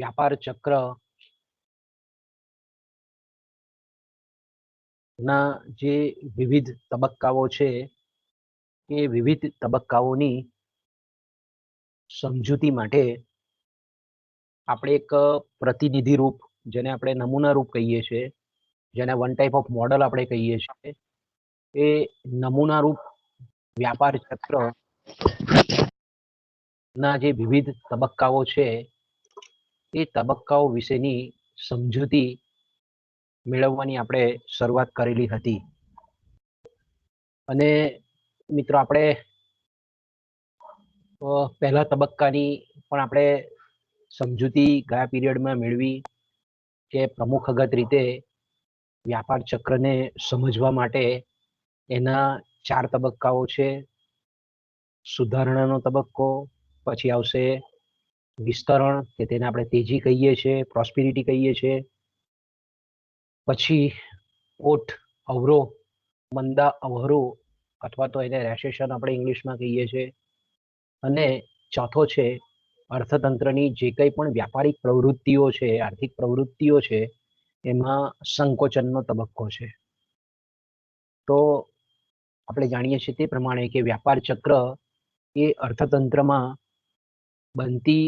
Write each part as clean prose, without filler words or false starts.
વ્યાપાર ચક્ર ના જે વિવિધ તબક્કાઓ છે એ વિવિધ તબક્કાઓની સમજૂતી માટે આપણે એક પ્રતિનિધિ રૂપ, જેને આપણે નમૂના રૂપ કહીએ છીએ, જેને વન ટાઈપ ઓફ મોડલ આપણે કહીએ છીએ, એ નમૂના રૂપ વ્યાપાર ચક્ર ના જે વિવિધ તબક્કાઓ છે એ તબક્કાઓ વિશેની સમજૂતી મેળવવાની આપણે શરૂઆત કરેલી હતી. અને મિત્રો, આપણે પહેલા તબક્કાની પણ આપણે સમજૂતી ગયા પીરિયડમાં મેળવી કે પ્રમુખગત રીતે વ્યાપાર ચક્રને સમજવા માટે એના 4 તબક્કાઓ છે. સુધારણાનો તબક્કો, પછી આવશે વિસ્તરણ, કે તેને આપણે તેજી કહીએ છીએ, પ્રોસ્પેરિટી કહીએ છીએ, પછી ઓટ અવરોહ, મંદા અવરોહ, અથવા તો એને રેસેશન આપણે ઇંગ્લિશમાં કહીએ છીએ, અને ચોથો છે અર્થતંત્રની જે કંઈ પણ વ્યાપારિક પ્રવૃત્તિઓ છે, આર્થિક પ્રવૃત્તિઓ છે, એમાં સંકોચનનો તબક્કો છે. તો આપણે જાણીએ છીએ તે પ્રમાણે કે વ્યાપાર ચક્ર એ અર્થતંત્રમાં બનતી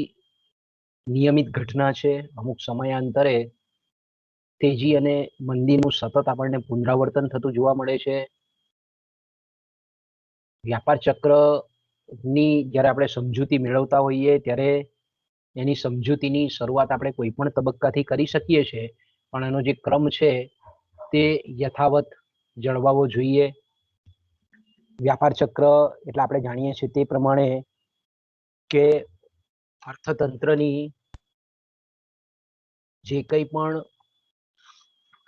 નિયમિત ઘટના છે. અમુક સમયાંતરે તેજી અને મંદીનું સતત આપણને પુનરાવર્તન થતું જોવા મળે છે. વ્યાપાર ચક્રની જ્યારે આપણે સમજૂતી મેળવતા હોઈએ ત્યારે એની સમજૂતીની શરૂઆત આપણે કોઈ પણ તબક્કાથી કરી શકીએ છીએ, પણ એનો જે ક્રમ છે તે યથાવત જળવાવો જોઈએ. વ્યાપાર ચક્ર એટલે આપણે જાણીએ છીએ તે પ્રમાણે કે અર્થતંત્રની જે કંઈ પણ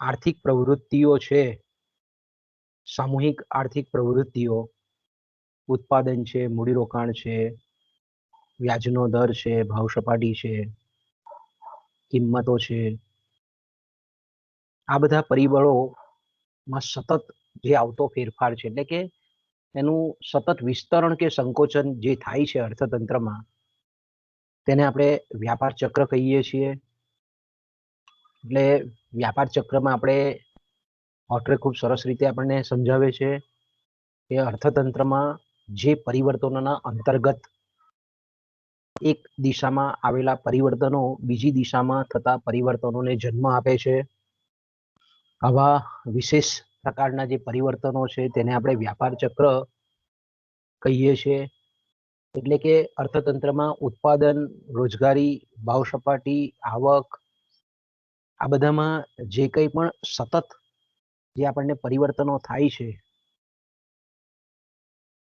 આર્થિક પ્રવૃત્તિઓ છે, સામૂહિક આર્થિક પ્રવૃત્તિઓ, ઉત્પાદન છે, મૂડીરોકાણ છે, વ્યાજનો દર છે, ભાવ સપાટી છે, કિંમતો છે, આ બધા પરિબળોમાં સતત જે આવતો ફેરફાર છે, એટલે કે એનું સતત વિસ્તરણ કે સંકોચન જે થાય છે અર્થતંત્રમાં, તેને આપણે વ્યાપાર ચક્ર કહીએ છીએ. એટલે વ્યાપાર ચક્રમાં આપણે ઓટરે ખૂબ સરસ રીતે આપણને સમજાવે છે કે અર્થતંત્રમાં જે પરિવર્તનોના અંતર્ગત એક દિશામાં આવેલા પરિવર્તનો બીજી દિશામાં થતા પરિવર્તનોને જન્મ આપે છે. આવા વિશેષ પ્રકારના જે પરિવર્તનો છે તેને આપણે વ્યાપાર ચક્ર કહીએ છીએ. એટલે કે અર્થતંત્રમાં ઉત્પાદન, રોજગારી, ભાવ સપાટી, આવક, આ બધામાં જે કંઈ પણ સતત જે આપણને પરિવર્તનો થાય છે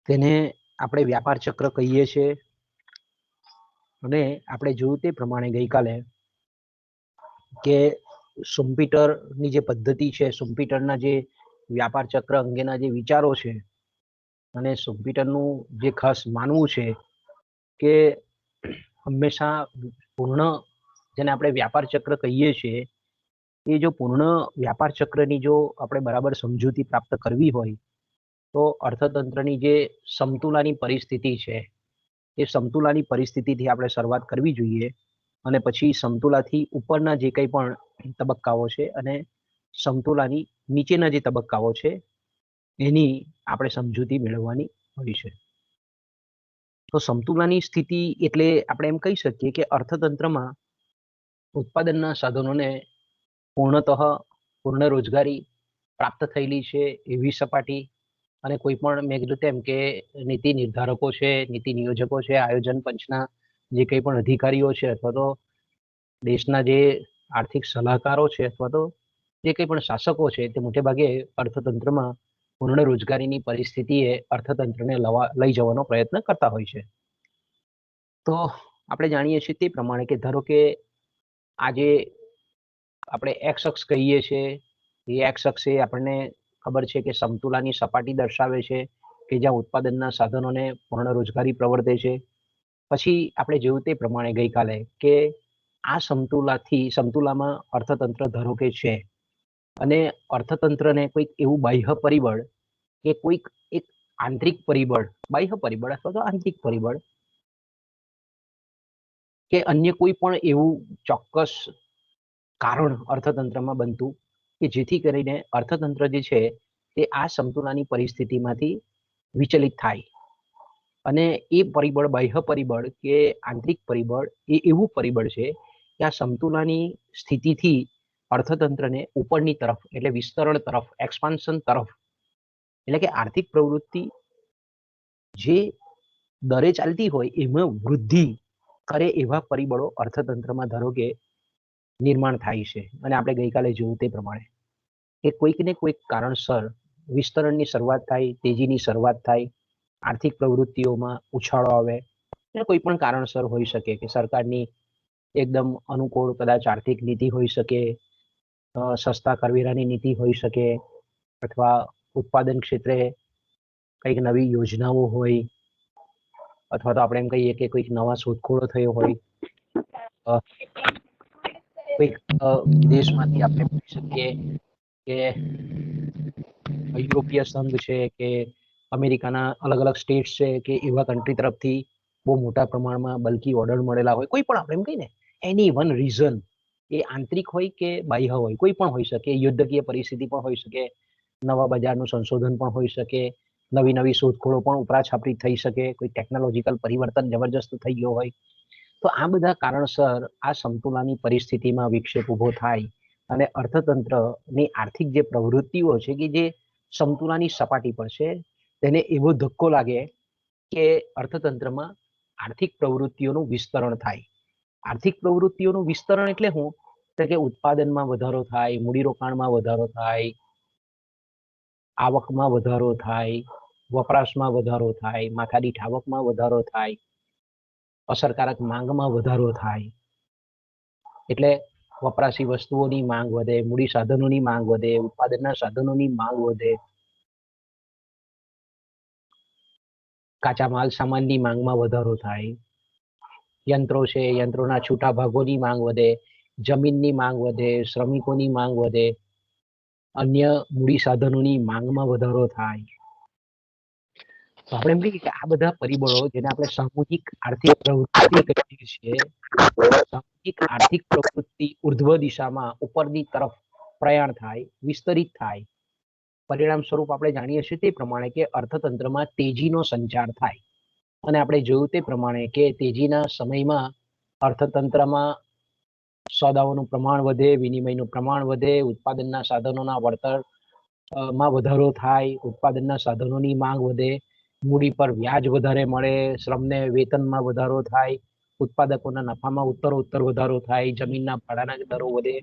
તેને આપણે વ્યાપાર ચક્ર કહીએ છીએ. અને આપણે જોયું તે પ્રમાણે ગઈકાલે કે શુમ્પીટરની જે પદ્ધતિ છે, શુમ્પીટરના જે વ્યાપાર ચક્ર અંગેના જે વિચારો છે, અને શુમ્પીટરનું જે ખાસ માનવું છે કે હંમેશા પૂર્ણ, જેને આપણે વ્યાપાર ચક્ર કહીએ છીએ, એ જો પૂર્ણ વ્યાપાર ચક્રની જો આપણે બરાબર સમજૂતી પ્રાપ્ત કરવી હોય તો અર્થતંત્રની જે સમતુલાની પરિસ્થિતિ છે એ સમતુલાની પરિસ્થિતિથી આપણે શરૂઆત કરવી જોઈએ, અને પછી સમતુલાથી ઉપરના જે કંઈ પણ તબક્કાઓ છે અને સમતુલાની નીચેના જે તબક્કાઓ છે એની આપણે સમજૂતી મેળવવાની હોય છે. તો સમતુલાની સ્થિતિ એટલે આપણે એમ કહી શકીએ કે અર્થતંત્રમાં ઉત્પાદનના સાધનોને પૂર્ણ રોજગારી પ્રાપ્ત થયેલી છે એવી સપાટી, અને કોઈ પણ મેં કીધું તેમ કે નીતિ નિર્ધારકો છે, નીતિ નિયોજકો છે, આયોજન પંચના જે કંઈ પણ અધિકારીઓ છે, અથવા તો દેશના જે આર્થિક સલાહકારો છે, અથવા તો જે કંઈ પણ શાસકો છે, તે મોટે ભાગે અર્થતંત્રમાં પૂર્ણ રોજગારીની પરિસ્થિતિએ અર્થતંત્રને લઈ જવાનો પ્રયત્ન કરતા હોય છે. તો આપણે જાણીએ છીએ તે પ્રમાણે કે ધારો કે આજે આપણે એક્સ અક્ષ કહીએ છીએ, એ એક્સ અક્ષ એ આપણને ખબર છે કે સમતુલાની સપાટી દર્શાવે છે કે જ્યાં ઉત્પાદનના સાધનોને પૂર્ણ રોજગારી પ્રવર્તે છે. પછી આપણે જોયું તે પ્રમાણે ગઈકાલે કે આ સમતુલામાં અર્થતંત્ર ધારો કે છે, અને અર્થતંત્રને કોઈક એવું બાહ્ય પરિબળ કે કોઈક એક આંતરિક પરિબળ, બાહ્ય પરિબળ અથવા તો આંતરિક પરિબળ, કે અન્ય કોઈ પણ એવું ચોક્કસ કારણ અર્થતંત્રમાં બનતું કે જેથી કરીને અર્થતંત્ર જે છે તે આ સમતુલાની પરિસ્થિતિમાંથી વિચલિત થાય. અને એ પરિબળ, બાહ્ય પરિબળ કે આંતરિક પરિબળ એ એવું પરિબળ છે કે આ સમતુલાની સ્થિતિથી અર્થતંત્રને ઉપરની તરફ એટલે વિસ્તરણ તરફ, એક્સપાન્શન તરફ, એટલે કે આર્થિક પ્રવૃત્તિ જે દરે ચાલતી હોય એમાં વૃદ્ધિ કરે એવા પરિબળો અર્થતંત્રમાં ધારો કે નિર્માણ થાય છે. અને આપણે ગઈકાલે જોયું તે પ્રમાણે કે કોઈક ને કોઈક કારણસર વિસ્તરણની શરૂઆત થાય, તેજીની શરૂઆત થાય, આર્થિક પ્રવૃત્તિઓમાં ઉછાળો આવે. કોઈ પણ કારણસર હોઈ શકે કે સરકારની એકદમ અનુકૂળ કદાચ આર્થિક નીતિ હોઈ શકે, સસ્તા કરવેરાની નીતિ હોઈ શકે, અથવા ઉત્પાદન ક્ષેત્રે કંઈક નવી યોજનાઓ હોય, અથવા તો આપણે એમ કહીએ કે કોઈક નવા શોધખોળો થયો હોય, કોઈક દેશમાંથી આપણે કહી શકીએ કે યુરોપીય સંઘ છે કે અમેરિકાના અલગ અલગ સ્ટેટ્સ છે કે એવા કન્ટ્રી તરફથી બહુ મોટા પ્રમાણમાં બલ્કી ઓર્ડર મળેલા હોય, કોઈ પણ આપણે એમ કહીએ ને એની વન રીઝન, એ આંતરિક હોય કે બાહ્ય હોય, કોઈ પણ હોઈ શકે, યુદ્ધકીય પરિસ્થિતિ પણ હોઈ શકે, નવા બજારનું સંશોધન પણ હોઈ શકે, નવી નવી શોધખોળો પણ ઉપરાછાપરી થઈ શકે, કોઈ ટેકનોલોજીકલ પરિવર્તન જબરજસ્ત થઈ ગયો હોય. તો આ બધા કારણસર આ સમતુલાની પરિસ્થિતિમાં વિક્ષેપ ઊભો થાય અને અર્થતંત્રની આર્થિક જે પ્રવૃત્તિઓ છે કે જે સમતુલાની સપાટી પર છે તેને એવો ધક્કો લાગે કે અર્થતંત્રમાં આર્થિક પ્રવૃત્તિઓનું વિસ્તરણ થાય. આર્થિક પ્રવૃત્તિઓનું વિસ્તરણ એટલે શું? તો કે ઉત્પાદનમાં વધારો થાય, મૂડીરોકાણમાં વધારો થાય, આવકમાં વધારો થાય, વપરાશમાં વધારો થાય, માથાદીઠ આવકમાં વધારો થાય, અસરકારક માંગમાં વધારો થાય. એટલે વપરાશી વસ્તુઓની માંગ વધે, મૂડી સાધનોની માંગ વધે, ઉત્પાદનના સાધનોની માંગ વધે, કાચા માલ સામાનની માંગમાં વધારો થાય, યંત્રો છે, યંત્રોના છૂટા ભાગોની માંગ વધે, જમીનની માંગ વધે, શ્રમિકોની માંગ વધે, અન્ય મૂડી સાધનોની માંગમાં વધારો થાય. તો આપણે એમ કહીએ કે આ બધા પરિબળો જેને આપણે સામૂહિક આર્થિક પ્રવૃત્તિ કહીએ છીએ, સામૂહિક આર્થિક પ્રવૃત્તિ ઉર્ધ્વ દિશામાં ઉપરની તરફ પ્રયાણ થાય, વિસ્તરિત થાય. પરિણામ સ્વરૂપ આપણે જાણીએ છીએ તે પ્રમાણે કે અર્થતંત્રમાં તેજીનો સંચાર થાય. અને આપણે જોયું તે પ્રમાણે કે તેજીના સમયમાં અર્થતંત્રમાં સોદાઓનું પ્રમાણ વધે, વિનિમયનું પ્રમાણ વધે, ઉત્પાદનના સાધનોના વળતરમાં વધારો થાય, ઉત્પાદનના સાધનોની માંગ વધે, મૂડી પર વ્યાજ વધારે મળે, શ્રમને વેતનમાં વધારો થાય, ઉત્પાદકોના નફામાં ઉત્તરોત્તર વધારો થાય, જમીનના ભાડાના દરો વધે,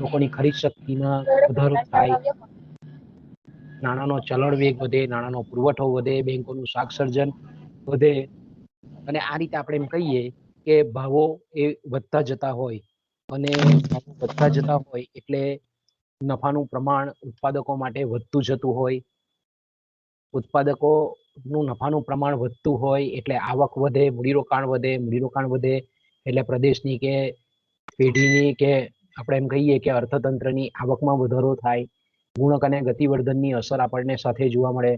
લોકોની ખરીદ શક્તિમાં વધારો થાય, નાણાંનો ચલણ વેગ વધે, નાણાંનો પુરવઠો વધે, બેંકોનું શાક સર્જન વધે. અને આ રીતે આપણે એમ કહીએ કે ભાવો એ વધતા જતા હોય, અને ભાવો વધતા જતા હોય એટલે નફાનું પ્રમાણ ઉત્પાદકો માટે વધતું જતું હોય, ઉત્પાદકોનું નફાનું પ્રમાણ વધતું હોય એટલે આવક વધે, મૂડીરોકાણ વધે, મૂડીરોકાણ વધે એટલે પ્રદેશની કે પેઢીની કે આપણે એમ કહીએ કે અર્થતંત્રની આવકમાં વધારો થાય, ગુણક અને ગતિવર્ધનની અસર આપણને સાથે જોવા મળે,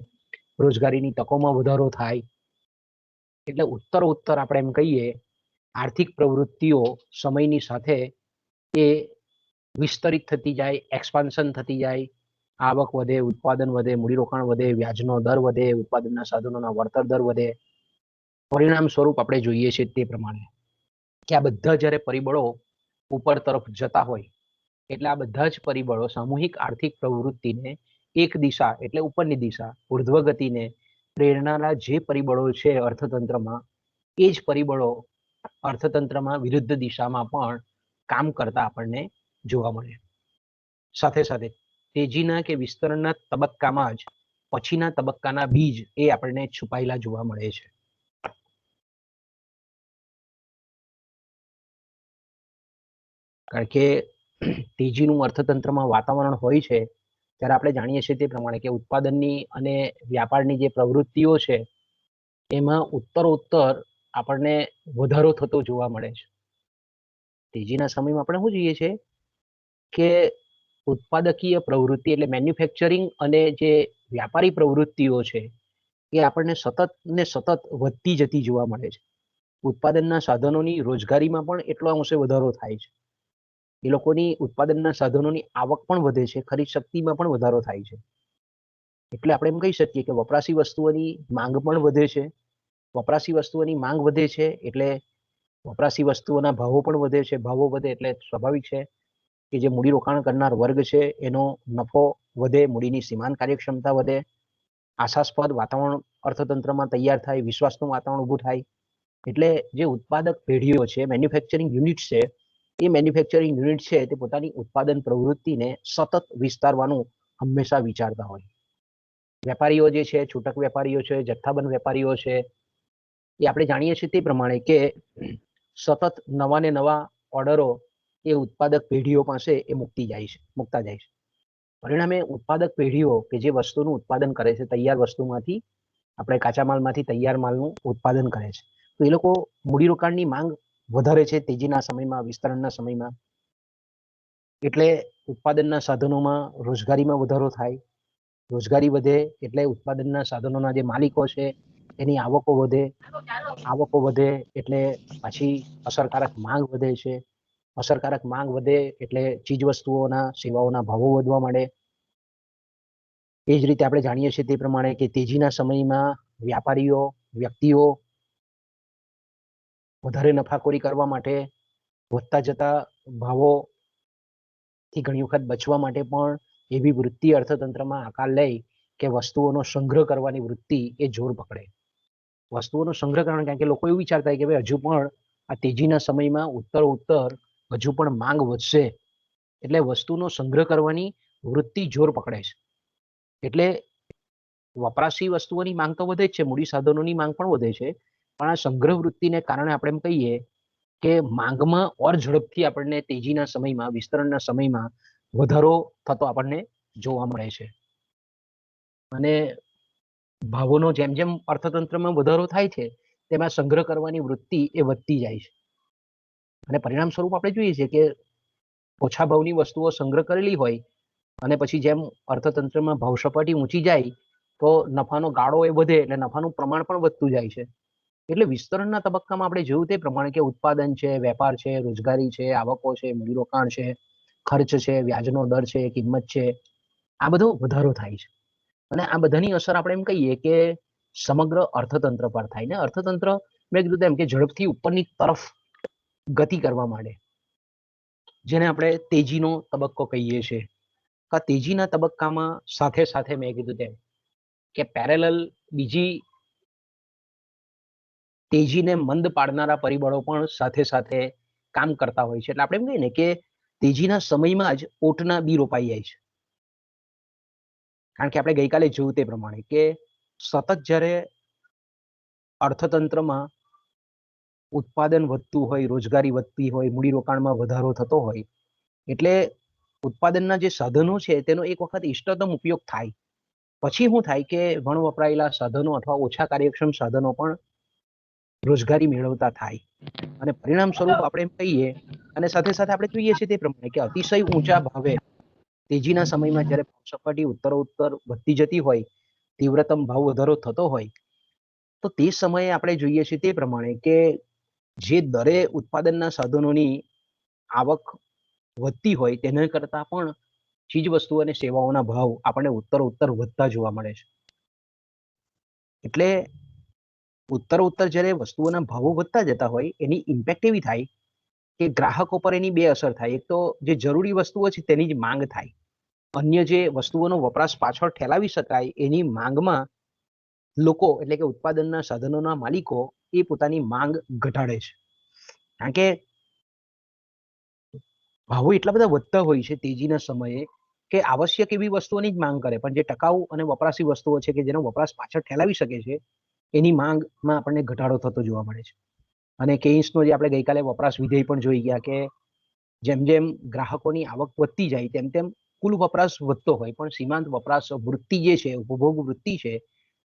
રોજગારીની તકોમાં વધારો થાય. એટલે ઉત્તર આપણે એમ કહીએ આર્થિક પ્રવૃત્તિઓ સમયની સાથે એ વિસ્તરિત થતી જાય, એક્સપાન્શન થતી જાય, આવક વધે, ઉત્પાદન વધે, મૂડીરોકાણ વધે, વ્યાજનો દર વધે, ઉત્પાદનના સાધનોના વળતર દર વધે. પરિણામ સ્વરૂપ આપણે જોઈએ છીએ તે પ્રમાણે કે આ બધા જ્યારે પરિબળો ઉપર તરફ જતા હોય એટલે આ બધા જ પરિબળો સામૂહિક આર્થિક પ્રવૃત્તિને એક દિશા એટલે ઉપરની દિશા, ઉર્ધ્વ ગતિને પ્રેરણાના જે પરિબળો છે અર્થતંત્રમાં, એ જ પરિબળો અર્થતંત્રમાં વિરુદ્ધ દિશામાં પણ કામ કરતા આપણને જોવા મળે. સાથે સાથે તેજીના કે વિસ્તરણના તબક્કામાં જ પછીના તબક્કાના બીજ એ આપણને છુપાયેલા જોવા મળે છે. કારણ કે તેજીનું અર્થતંત્રમાં વાતાવરણ હોય છે ત્યારે આપણે જાણીએ છીએ તે પ્રમાણે કે ઉત્પાદનની અને વ્યાપારની જે પ્રવૃત્તિઓ છે એમાં ઉત્તરોત્તર આપણને વધારો થતો જોવા મળે છે. તેજીના સમયમાં આપણે શું જોઈએ છે કે ઉત્પાદકીય પ્રવૃત્તિ એટલે મેન્યુફેક્ચરિંગ અને જે વ્યાપારી પ્રવૃત્તિઓ છે એ આપણને સતત ને સતત વધતી જતી જોવા મળે છે. ઉત્પાદનના સાધનોની રોજગારીમાં પણ એટલો અંશે વધારો થાય છે. એ લોકોની ઉત્પાદનના સાધનોની આવક પણ વધે છે, ખરીદ શક્તિમાં પણ વધારો થાય છે. એટલે આપણે એમ કહી શકીએ કે વપરાશી વસ્તુઓની માંગ પણ વધે છે. વપરાશી વસ્તુઓની માંગ વધે છે એટલે વપરાશી વસ્તુઓના ભાવો પણ વધે છે. ભાવો વધે એટલે સ્વાભાવિક છે કે જે મૂડીરોકાણ કરનાર વર્ગ છે એનો નફો વધે, મૂડીની સીમાંત કાર્યક્ષમતા વધે, આશાસ્પદ વાતાવરણ અર્થતંત્રમાં તૈયાર થાય, વિશ્વાસનું વાતાવરણ ઊભું થાય. એટલે જે ઉત્પાદક પેઢીઓ છે, મેન્યુફેક્ચરિંગ યુનિટ છે, એ મેન્યુફેક્ચરિંગ યુનિટ છે તે પોતાની ઉત્પાદન પ્રવૃત્તિને સતત વિસ્તારવાનું હંમેશા વિચારતા હોય. વેપારીઓ જે છે, છૂટક વેપારીઓ છે, જથ્થાબંધ વેપારીઓ છે, એ આપણે જાણીએ છીએ તે પ્રમાણે કે સતત નવા ને નવા ઓર્ડરો એ ઉત્પાદક પેઢીઓ પાસે એ મૂકતા જાય છે. પરિણામે ઉત્પાદક પેઢીઓ કે જે વસ્તુનું ઉત્પાદન કરે છે, તૈયાર વસ્તુમાંથી, આપણે કાચા માલમાંથી તૈયાર માલનું ઉત્પાદન કરે છે, તો એ લોકો મૂડીરોકાણની માંગ વધારે છે તેજીના સમયમાં, વિસ્તરણના સમયમાં. એટલે ઉત્પાદનના સાધનોમાં રોજગારીમાં વધારો થાય. રોજગારી વધે એટલે ઉત્પાદનના સાધનોના જે માલિકો છે એની આવકો વધે. આવકો વધે એટલે પાછી અસરકારક માંગ વધે છે. અસરકારક માંગ વધે એટલે ચીજવસ્તુઓના, સેવાઓના ભાવો વધવા માંડે. એ જ રીતે આપણે જાણીએ છીએ તે પ્રમાણે કે તેજીના સમયમાં વ્યાપારીઓ, વ્યક્તિઓ વધારે નફાખોરી કરવા માટે વધતા જતા ભાવોથી ઘણી વખત બચવા માટે પણ એવી વૃત્તિ અર્થતંત્રમાં આકાર લે કે વસ્તુઓનો સંગ્રહ કરવાની વૃત્તિ એ જોર પકડે. વસ્તુઓનો સંગ્રહ કરવાનો, કારણ કે લોકો એવું વિચારતા હોય કે ભાઈ હજુ પણ આ તેજીના સમયમાં ઉત્તર હજુ પણ માંગ વધશે, એટલે વસ્તુનો સંગ્રહ કરવાની વૃત્તિ જોર પકડે છે. એટલે વપરાશી વસ્તુઓની માંગ તો વધે જ છે, મૂડી સાધનોની માંગ પણ વધે છે, પણ આ સંગ્રહ વૃત્તિને કારણે આપણે એમ કહીએ કે માંગમાં ઓર ઝડપથી આપણને તેજીના સમયમાં, વિસ્તરણના સમયમાં વધારો થતો આપણને જોવા મળે છે. અને ભાવોનો જેમ જેમ અર્થતંત્રમાં વધારો થાય છે તેમાં સંગ્રહ કરવાની વૃત્તિ એ વધતી જાય છે. અને પરિણામ સ્વરૂપ આપણે જોઈએ છીએ કે ઓછા ભાવની વસ્તુઓ સંગ્રહ કરેલી હોય અને પછી જેમ અર્થતંત્રમાં ભાવ સપાટી ઊંચી જાય તો નફાનો ગાળો એ વધે એટલે નફાનું પ્રમાણ પણ વધતું જાય છે. એટલે વિસ્તરણના તબક્કામાં આપણે જોયું તે પ્રમાણે કે ઉત્પાદન છે, વેપાર છે, રોજગારી છે, આવકો છે, મૂડીરોકાણ છે, ખર્ચ છે, વ્યાજનો દર છે, કિંમત છે, આ બધો વધારો થાય છે. અને આ બધાની અસર આપણે એમ કહીએ કે સમગ્ર અર્થતંત્ર પર થાય ને. અર્થતંત્ર મેં કીધું એમ કે ઝડપથી ઉપરની તરફ ગતિ કરવા માંડે, જેને આપણે તેજીનો તબક્કો કહીએ છીએ. આ તેજીના તબક્કામાં સાથે સાથે મેં કીધું તેમ કે પેરેલલ બીજી તેજીને મંદ પાડનારા પરિબળો પણ સાથે સાથે કામ કરતા હોય છે. એટલે આપણે એમ કહીએ ને કે તેજીના સમયમાં જ ઓટના બી રોપાઈ જાય છે. કારણ કે આપણે ગઈકાલે જોયું તે પ્રમાણે કે સતત જ્યારે અર્થતંત્રમાં ઉત્પાદન વધતું હોય, રોજગારી વધતી હોય, મૂડીરોકાણમાં વધારો થતો હોય, એટલે ઉત્પાદનના જે સાધનો છે તેનો એક વખત ઇષ્ટતમ ઉપયોગ થાય. પછી શું થાય કે વપરાયેલા સાધનો અથવા ઓછા કાર્યક્ષમ સાધનો પણ રોજગારી મેળવતા થાય. અને પરિણામ સ્વરૂપ આપણે એમ કહીએ, અને સાથે સાથે આપણે જોઈએ છીએ તે પ્રમાણે કે અતિશય ઊંચા ભાવે તેજીના સમયમાં જ્યારે સપાટી ઉત્તરોત્તર વધતી જતી હોય, તીવ્રતમ ભાવ વધારો થતો હોય, તો તે સમયે આપણે જોઈએ છીએ તે પ્રમાણે કે જે દરે ઉત્પાદનના સાધનોની આવક વધતી હોય તેના કરતાં પણ ચીજ વસ્તુઓ અને સેવાઓના ભાવ આપણને ઉત્તરોત્તર વધતા જોવા મળે છે. એટલે ઉત્તરોત્તર જ્યારે વસ્તુઓના ભાવો વધતા જતા હોય એની ઇમ્પેક્ટ એવી થાય કે ગ્રાહકો પર એની બે અસર થાય. એક તો જે જરૂરી વસ્તુઓ છે તેની જ માંગ થાય, અન્ય જે વસ્તુઓનો વપરાશ પાછળ ઠેલાવી શકાય એની માંગમાં લોકો એટલે કે ઉત્પાદનના સાધનોના માલિકો એ પોતાની માંગ ઘટાડે છે. કારણ કે ભાવો એટલા બધા વધતા હોય છે તેજીના સમયે કે આવશ્યક એવી વસ્તુઓની જ માંગ કરે, પણ જે ટકાઉ અને વપરાશી વસ્તુઓ છે કે જેનો વપરાશ પાછળ ઠેલાવી શકે છે એની માંગમાં આપણને ઘટાડો થતો જોવા મળે છે. અને કેઇન્સનો જે આપણે ગઈકાલે વપરાશ વિધેય પણ જોઈ ગયા કે જેમ જેમ ગ્રાહકોની આવક વધતી જાય તેમ તેમ કુલ વપરાશ વધતો હોય પણ સીમાંત વપરાશ વૃત્તિ જે છે, ઉપભોગ વૃત્તિ છે,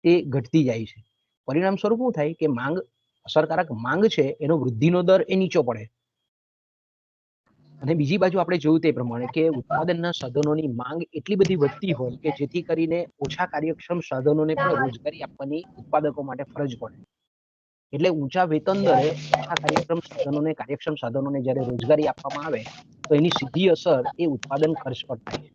એ ઘટતી જાય છે. પરિણામ સ્વરૂપ શું થાય કે માંગ, અસરકારક માંગ છે એનો વૃદ્ધિનો દર એ નીચો પડે. અને બીજી બાજુ આપણે જોયું તે પ્રમાણે કે ઉત્પાદનના સાધનોની માંગ એટલી બધી વધતી હોય કે જેથી કરીને ઓછા કાર્યક્ષમ સાધનોને પણ રોજગારી આપવાની ઉત્પાદકો માટે ફરજ પડે. એટલે ઊંચા વેતન દરે ઓછા કાર્યક્ષમ સાધનોને જ્યારે રોજગારી આપવામાં આવે તો એની સીધી અસર એ ઉત્પાદન ખર્ચ પર થાય છે.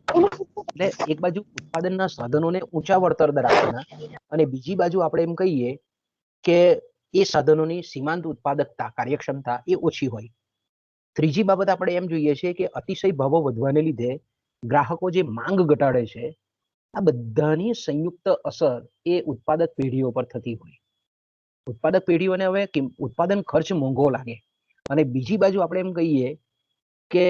એટલે એક બાજુ ઉત્પાદનના સાધનોને ઊંચા વળતર દર આપવાના અને બીજી બાજુ આપણે એમ કહીએ કે એ સાધનોની સીમાંત ઉત્પાદકતા કાર્યક્ષમતા એ ઓછી હોય. ત્રીજી બાબત આપણે એમ જોઈએ છીએ કે અતિશય ભાવો વધવાને લીધે ગ્રાહકો જે માંગ ઘટાડે છે, આ બધાની સંયુક્ત અસર એ ઉત્પાદક પેઢીઓ પર થતી હોય. ઉત્પાદક પેઢીઓને હવે ઉત્પાદન ખર્ચ મોંઘો લાગે અને બીજી બાજુ આપણે એમ કહીએ કે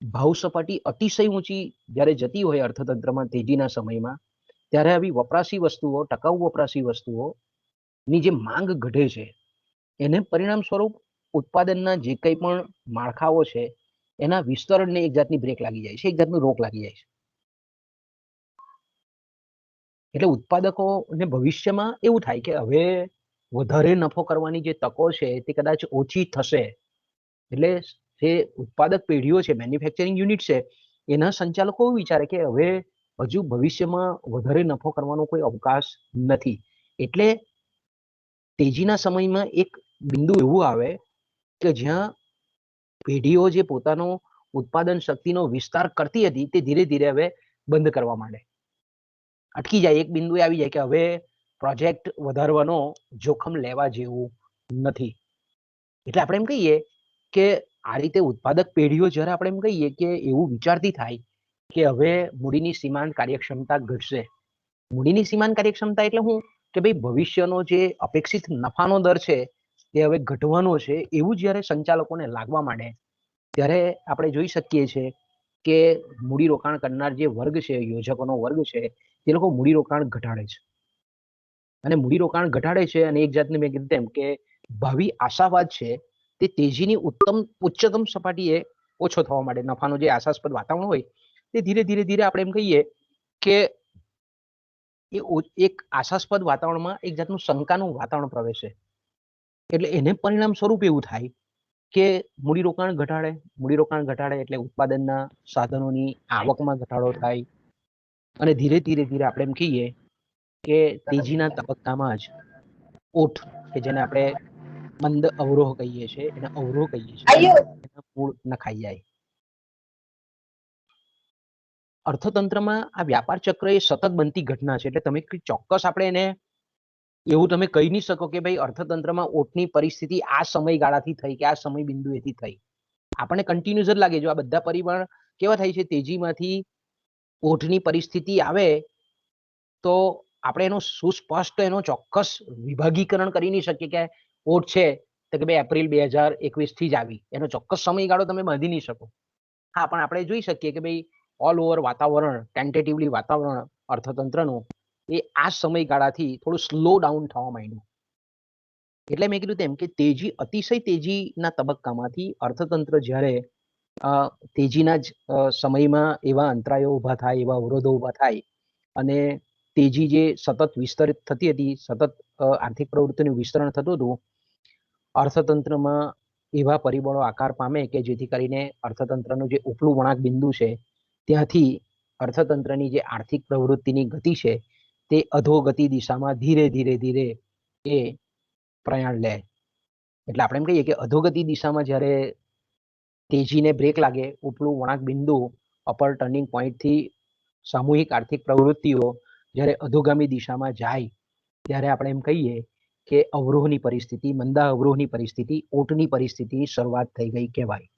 ભાવ સપાટી અતિશય ઊંચી જ્યારે જતી હોય અર્થતંત્રમાં તેજીના સમયમાં, ત્યારે આવી વપરાશી વસ્તુઓ, ટકાઉ વપરાશી વસ્તુઓની જે માંગ ઘટે છે, એને પરિણામ સ્વરૂપ ઉત્પાદનના જે કંઈ પણ માળખાઓ છે એના વિસ્તરણને એક જાતની બ્રેક લાગી જાય છે, એક જાતનું રોક લાગી જાય છે. એટલે ઉત્પાદકોને ભવિષ્યમાં એવું થાય કે હવે વધારે નફો કરવાની જે તકો છે તે કદાચ ઓછી થશે. એટલે જે ઉત્પાદક પેઢીઓ છે, મેન્યુફેક્ચરિંગ યુનિટ છે, એના સંચાલકો એવું વિચારે કે હવે હજુ ભવિષ્યમાં વધારે નફો કરવાનો કોઈ અવકાશ નથી. એટલે તેજીના સમયમાં એક બિંદુ એવું આવે કે જ્યાં પેઢીઓ જે પોતાનો ઉત્પાદન શક્તિનો વિસ્તાર કરતી હતી તે ધીરે ધીરે હવે બંધ કરવા માંડે, અટકી જાય. એક બિંદુ આવી જાય કે હવે પ્રોજેક્ટ વધારવાનો જોખમ લેવા જેવું નથી. એટલે આપણે એમ કહીએ કે આ રીતે ઉત્પાદક પેઢીઓ જ્યારે આપણે એમ કહીએ કે એવું વિચારતી થાય કે હવે મૂડીની સીમાંત કાર્યક્ષમતા ઘટશે. મૂડીની સીમાંત કાર્યક્ષમતા એટલે શું કે ભાઈ ભવિષ્યનો જે અપેક્ષિત નફાનો દર છે તે હવે ઘટવાનો છે, એવું જ્યારે સંચાલકોને લાગવા માંડે ત્યારે આપણે જોઈ શકીએ છીએ કે મૂડીરોકાણ કરનાર જે વર્ગ છે, યોજકોનો વર્ગ છે, તે લોકો મૂડીરોકાણ ઘટાડે છે. અને મૂડીરોકાણ ઘટાડે છે અને એક જાતની મેં કીધું તેમ કે ભાવિ આશાવાદ છે તે તેજીની ઉચ્ચતમ સપાટીએ ઓછો થવા માંડે. નફાનો જે આશાસ્પદ વાતાવરણ હોય તે ધીરે ધીરે ધીરે આપણે એમ કહીએ કે એ એક આશાસ્પદ વાતાવરણમાં એક જાતનું શંકાનું વાતાવરણ પ્રવેશે. એટલે એને પરિણામ સ્વરૂપ એવું થાય કે મૂડીરોકાણ ઘટાડે એટલે ઉત્પાદનના સાધનોની આવકમાં ઘટાડો થાય અને ધીરે ધીરે ધીરે આપણે એમ કહીએ કે તેજીના તબક્કામાં જ ઓઠ કે જેને આપણે મંદ અવરોહ કહીએ છીએ, એને અવરોહ કહીએ છીએ, એના મૂળ નખાઈ જાય. અર્થતંત્રમાં આ વ્યાપાર ચક્ર એ સતત બનતી ઘટના છે. એટલે તમે ચોક્કસ આપણે એને એવું તમે કહી નહીં શકો કે ભાઈ અર્થતંત્રમાં ઓટની પરિસ્થિતિ આ સમયગાળાથી થઈ કે આ સમય બિંદુએથી થઈ. આપણને કન્ટિન્યુઅસ જ લાગે. જો આ બધા પરિબળ કેવા થાય છે, તેજીમાંથી ઓઠની પરિસ્થિતિ આવે તો આપણે એનો સુસ્પષ્ટ એનો ચોક્કસ વિભાગીકરણ કરી નહીં શકીએ કે ઓઠ છે તો કે ભાઈ એપ્રિલ 2021 થી જ આવી, એનો ચોક્કસ સમયગાળો તમે બાંધી નહીં શકો. હા, પણ આપણે જોઈ શકીએ કે ભાઈ ઓલ ઓવર વાતાવરણ, ટેન્ટેટિવલી વાતાવરણ અર્થતંત્રનું એ આ સમયગાળાથી થોડું સ્લો ડાઉન થવા માંડ્યું. એટલે મેં કીધું તેમ કે અતિશય તેજીના તબક્કામાંથી અર્થતંત્ર જ્યારે તેજીના જ સમયમાં એવા અંતરાયો ઊભા થાય, એવા અવરોધો ઊભા થાય અને તેજી જે સતત વિસ્તરિત થતી હતી, સતત આર્થિક પ્રવૃત્તિનું વિસ્તરણ થતું હતું, અર્થતંત્રમાં એવા પરિબળો આકાર પામે કે જેથી કરીને અર્થતંત્રનું જે ઉપલું વળાંક બિંદુ છે ત્યાંથી અર્થતંત્રની જે આર્થિક પ્રવૃત્તિની ગતિ છે તે અધોગતિ દિશામાં ધીરે ધીરે ધીરે એ પ્રયાણ લે. એટલે આપણે એમ કહીએ કે અધોગતિ દિશામાં જ્યારે તેજીને બ્રેક લાગે, ઉપલું વળાંક બિંદુ અપર ટર્નિંગ પોઈન્ટથી સામૂહિક આર્થિક પ્રવૃત્તિઓ જ્યારે અધોગામી દિશામાં જાય ત્યારે આપણે એમ કહીએ કે અવરોહની પરિસ્થિતિ, મંદા અવરોહની પરિસ્થિતિ, ઓટની પરિસ્થિતિની શરૂઆત થઈ ગઈ કહેવાય.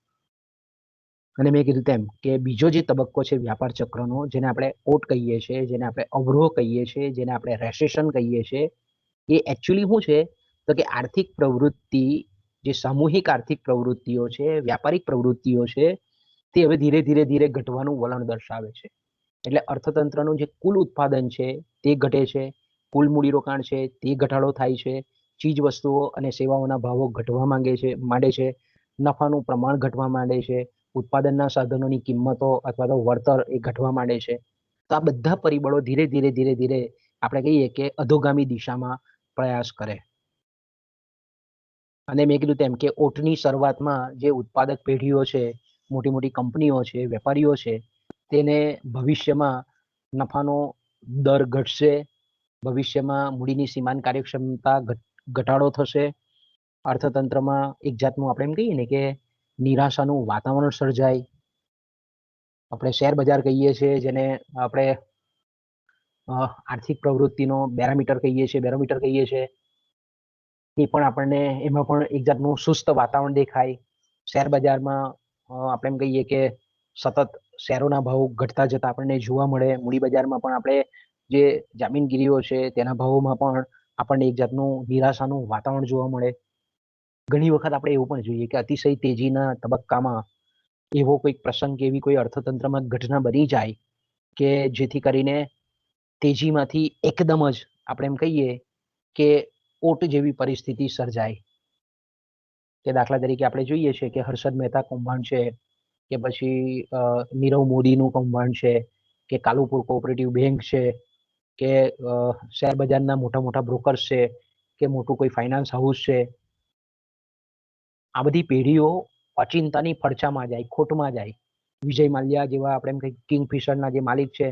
અને મેં કીધું તેમ કે બીજો જે તબક્કો છે વ્યાપાર ચક્રનો, જેને આપણે ઓટ કહીએ છીએ, જેને આપણે અવરોહ કહીએ છીએ, જેને આપણે રેસેશન કહીએ છીએ, એ એકચ્યુઅલી શું છે તો કે આર્થિક પ્રવૃત્તિ, જે સામૂહિક આર્થિક પ્રવૃત્તિઓ છે, વ્યાપારિક પ્રવૃત્તિઓ છે, તે હવે ધીરે ધીરે ધીરે ઘટવાનું વલણ દર્શાવે છે. એટલે અર્થતંત્રનું જે કુલ ઉત્પાદન છે તે ઘટે છે, કુલ મૂડીરોકાણ છે તે ઘટાડો થાય છે, ચીજ વસ્તુઓ અને સેવાઓના ભાવો ઘટવા માંડે છે, નફાનું પ્રમાણ ઘટવા માંડે છે, ઉત્પાદનના સાધનોની કિંમતો અથવા તો વળતર એ ઘટવા માંડે છે. તો આ બધા પરિબળો ધીરે ધીરે ધીરે ધીરે આપણે કહીએ કે અધોગામી દિશામાં પ્રયાસ કરે. અને મેં કીધું તેમ કે ઓટની શરૂઆતમાં જે ઉત્પાદક પેઢીઓ છે, મોટી મોટી કંપનીઓ છે, વેપારીઓ છે, તેને ભવિષ્યમાં નફાનો દર ઘટશે, ભવિષ્યમાં મૂડીની સીમાંત કાર્યક્ષમતા ઘટાડો થશે, અર્થતંત્રમાં એક જાતનું આપણે એમ કહીએ ને કે નિરાશાનું વાતાવરણ સર્જાય. આપણે શેર બજાર કહીએ છીએ, જેને આપણે આર્થિક પ્રવૃત્તિનો બેરોમીટર કહીએ છીએ. એ પણ આપણને એમાં પણ એક જાતનું સુસ્ત વાતાવરણ દેખાય. શેર બજારમાં આપણે એમ કહીએ કે સતત શેરોના ભાવ ઘટતા જતા આપણને જોવા મળે. મૂડી બજારમાં પણ આપણે જે જામીનગીરીઓ છે તેના ભાવોમાં પણ આપણને એક જાતનું નિરાશાનું વાતાવરણ જોવા મળે. ઘણી વખત આપણે એવું પણ જોઈએ કે અતિશય તેજીના તબક્કામાં એવો કોઈક પ્રસંગ કે એવી કોઈ અર્થતંત્રમાં ઘટના બની જાય કે જેથી કરીને તેજીમાંથી એકદમ જ આપણે એમ કહીએ કે ઓટ જેવી પરિસ્થિતિ સર્જાય. કે દાખલા તરીકે આપણે જોઈએ છે કે હર્ષદ મહેતા કૌભાંડ છે, કે પછી નીરવ મોદીનું કૌભાંડ છે, કે કાલુપુર કોઓપરેટિવ બેંક છે, કે શેર બજારના મોટા મોટા બ્રોકર્સ છે, કે મોટું કોઈ ફાઇનાન્સ હાઉસ છે. આ બધી પેઢીઓ અચિંતાની ફરચામાં જાય, ખોટમાં જાય. વિજય માલ્યા જેવા આપણે એમ કહીએ કિંગફિશરના જે માલિક છે,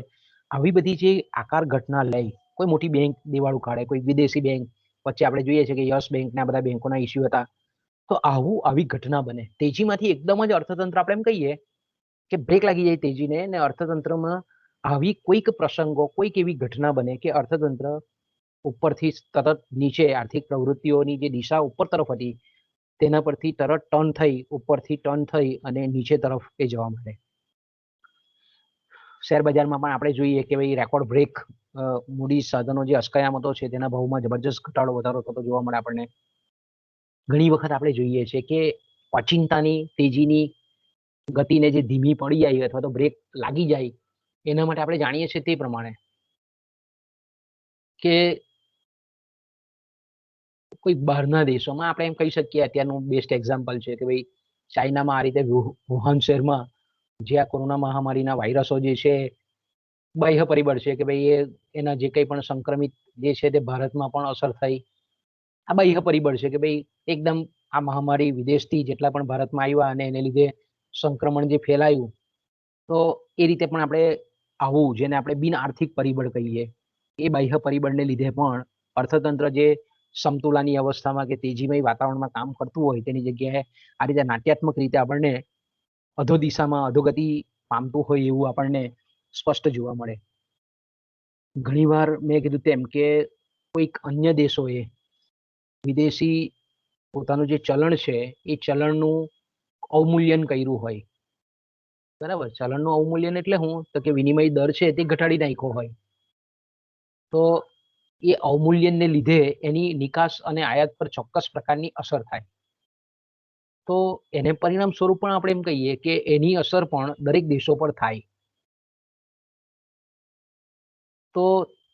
આવી બધી જે આકાર ઘટના લઈ કોઈ મોટી બેંક દિવાળું કાઢે, કોઈ વિદેશી બેંક, વચ્ચે આપણે જોઈએ છે કે યસ બેંકના બધા બેંકોના ઇસ્યુ હતા. તો આવી ઘટના બને તેજીમાંથી એકદમ જ અર્થતંત્ર આપણે એમ કહીએ કે બ્રેક લાગી જાય તેજીને, ને અર્થતંત્રમાં આવી કોઈક પ્રસંગો, કોઈક એવી ઘટના બને કે અર્થતંત્ર ઉપરથી તરત નીચે આર્થિક પ્રવૃત્તિઓની જે દિશા ઉપર તરફ હતી તેના પરથી તરત ઉપરથી ટર્ન થઈ અને નીચે તરફ એ જવા માંડે. શેર બજારમાં પણ આપણે જોઈએ કે ભાઈ રેકોર્ડ બ્રેક મૂડી સાધનો જે અસ્કયામતો છે તેના ભાવમાં જબરજસ્ત ઘટાડો વધારો થતો જોવા મળે આપણને. ઘણી વખત આપણે જોઈએ છે કે અચિંતાની તેજીની ગતિને જે ધીમી પડી જાય અથવા તો બ્રેક લાગી જાય, એના માટે આપણે જાણીએ છીએ તે પ્રમાણે કે કોઈ બહારના દેશોમાં આપણે એમ કહી શકીએ, અત્યારનું બેસ્ટ એક્ઝામ્પલ છે કે ભાઈ ચાઇનામાં આ રીતે વુહાન શહેરમાં જે આ કોરોના મહામારીના વાયરસો જે છે, બાહ્ય પરિબળ છે કે ભાઈ એના જે કંઈ પણ સંક્રમિત જે છે તે ભારતમાં પણ અસર થઈ. આ બાહ્ય પરિબળ છે કે ભાઈ એકદમ આ મહામારી વિદેશથી જેટલા પણ ભારતમાં આવ્યા અને એને લીધે સંક્રમણ જે ફેલાયું, તો એ રીતે પણ આપણે આવું જેને આપણે બિન આર્થિક પરિબળ કહીએ, એ બાહ્ય પરિબળને લીધે પણ અર્થતંત્ર જે સમતુલાની અવસ્થામાં કે તેજીમય વાતાવરણમાં કામ કરતું હોય તેની જગ્યાએ આ રીતે નાટ્યાત્મક રીતે આપણને અધો દિશામાં અધોગતિ પામતું હોય એવું આપણને સ્પષ્ટ જોવા મળે. ઘણીવાર મેં કીધું તેમ કે કોઈક અન્ય દેશોએ વિદેશી પોતાનું જે ચલણ છે એ ચલણનું અવમૂલ્યન કર્યું હોય. બરાબર, ચલણનું અવમૂલ્યન એટલે શું? તો કે વિનિમય દર છે તે ઘટાડી નાખ્યો હોય. તો એ અવમૂલ્યનને લીધે એની નિકાસ અને આયાત પર ચોક્કસ પ્રકારની અસર થાય. તો એને પરિણામ સ્વરૂપ પણ આપણે એમ કહીએ કે એની અસર પણ દરેક દેશો પર થાય. તો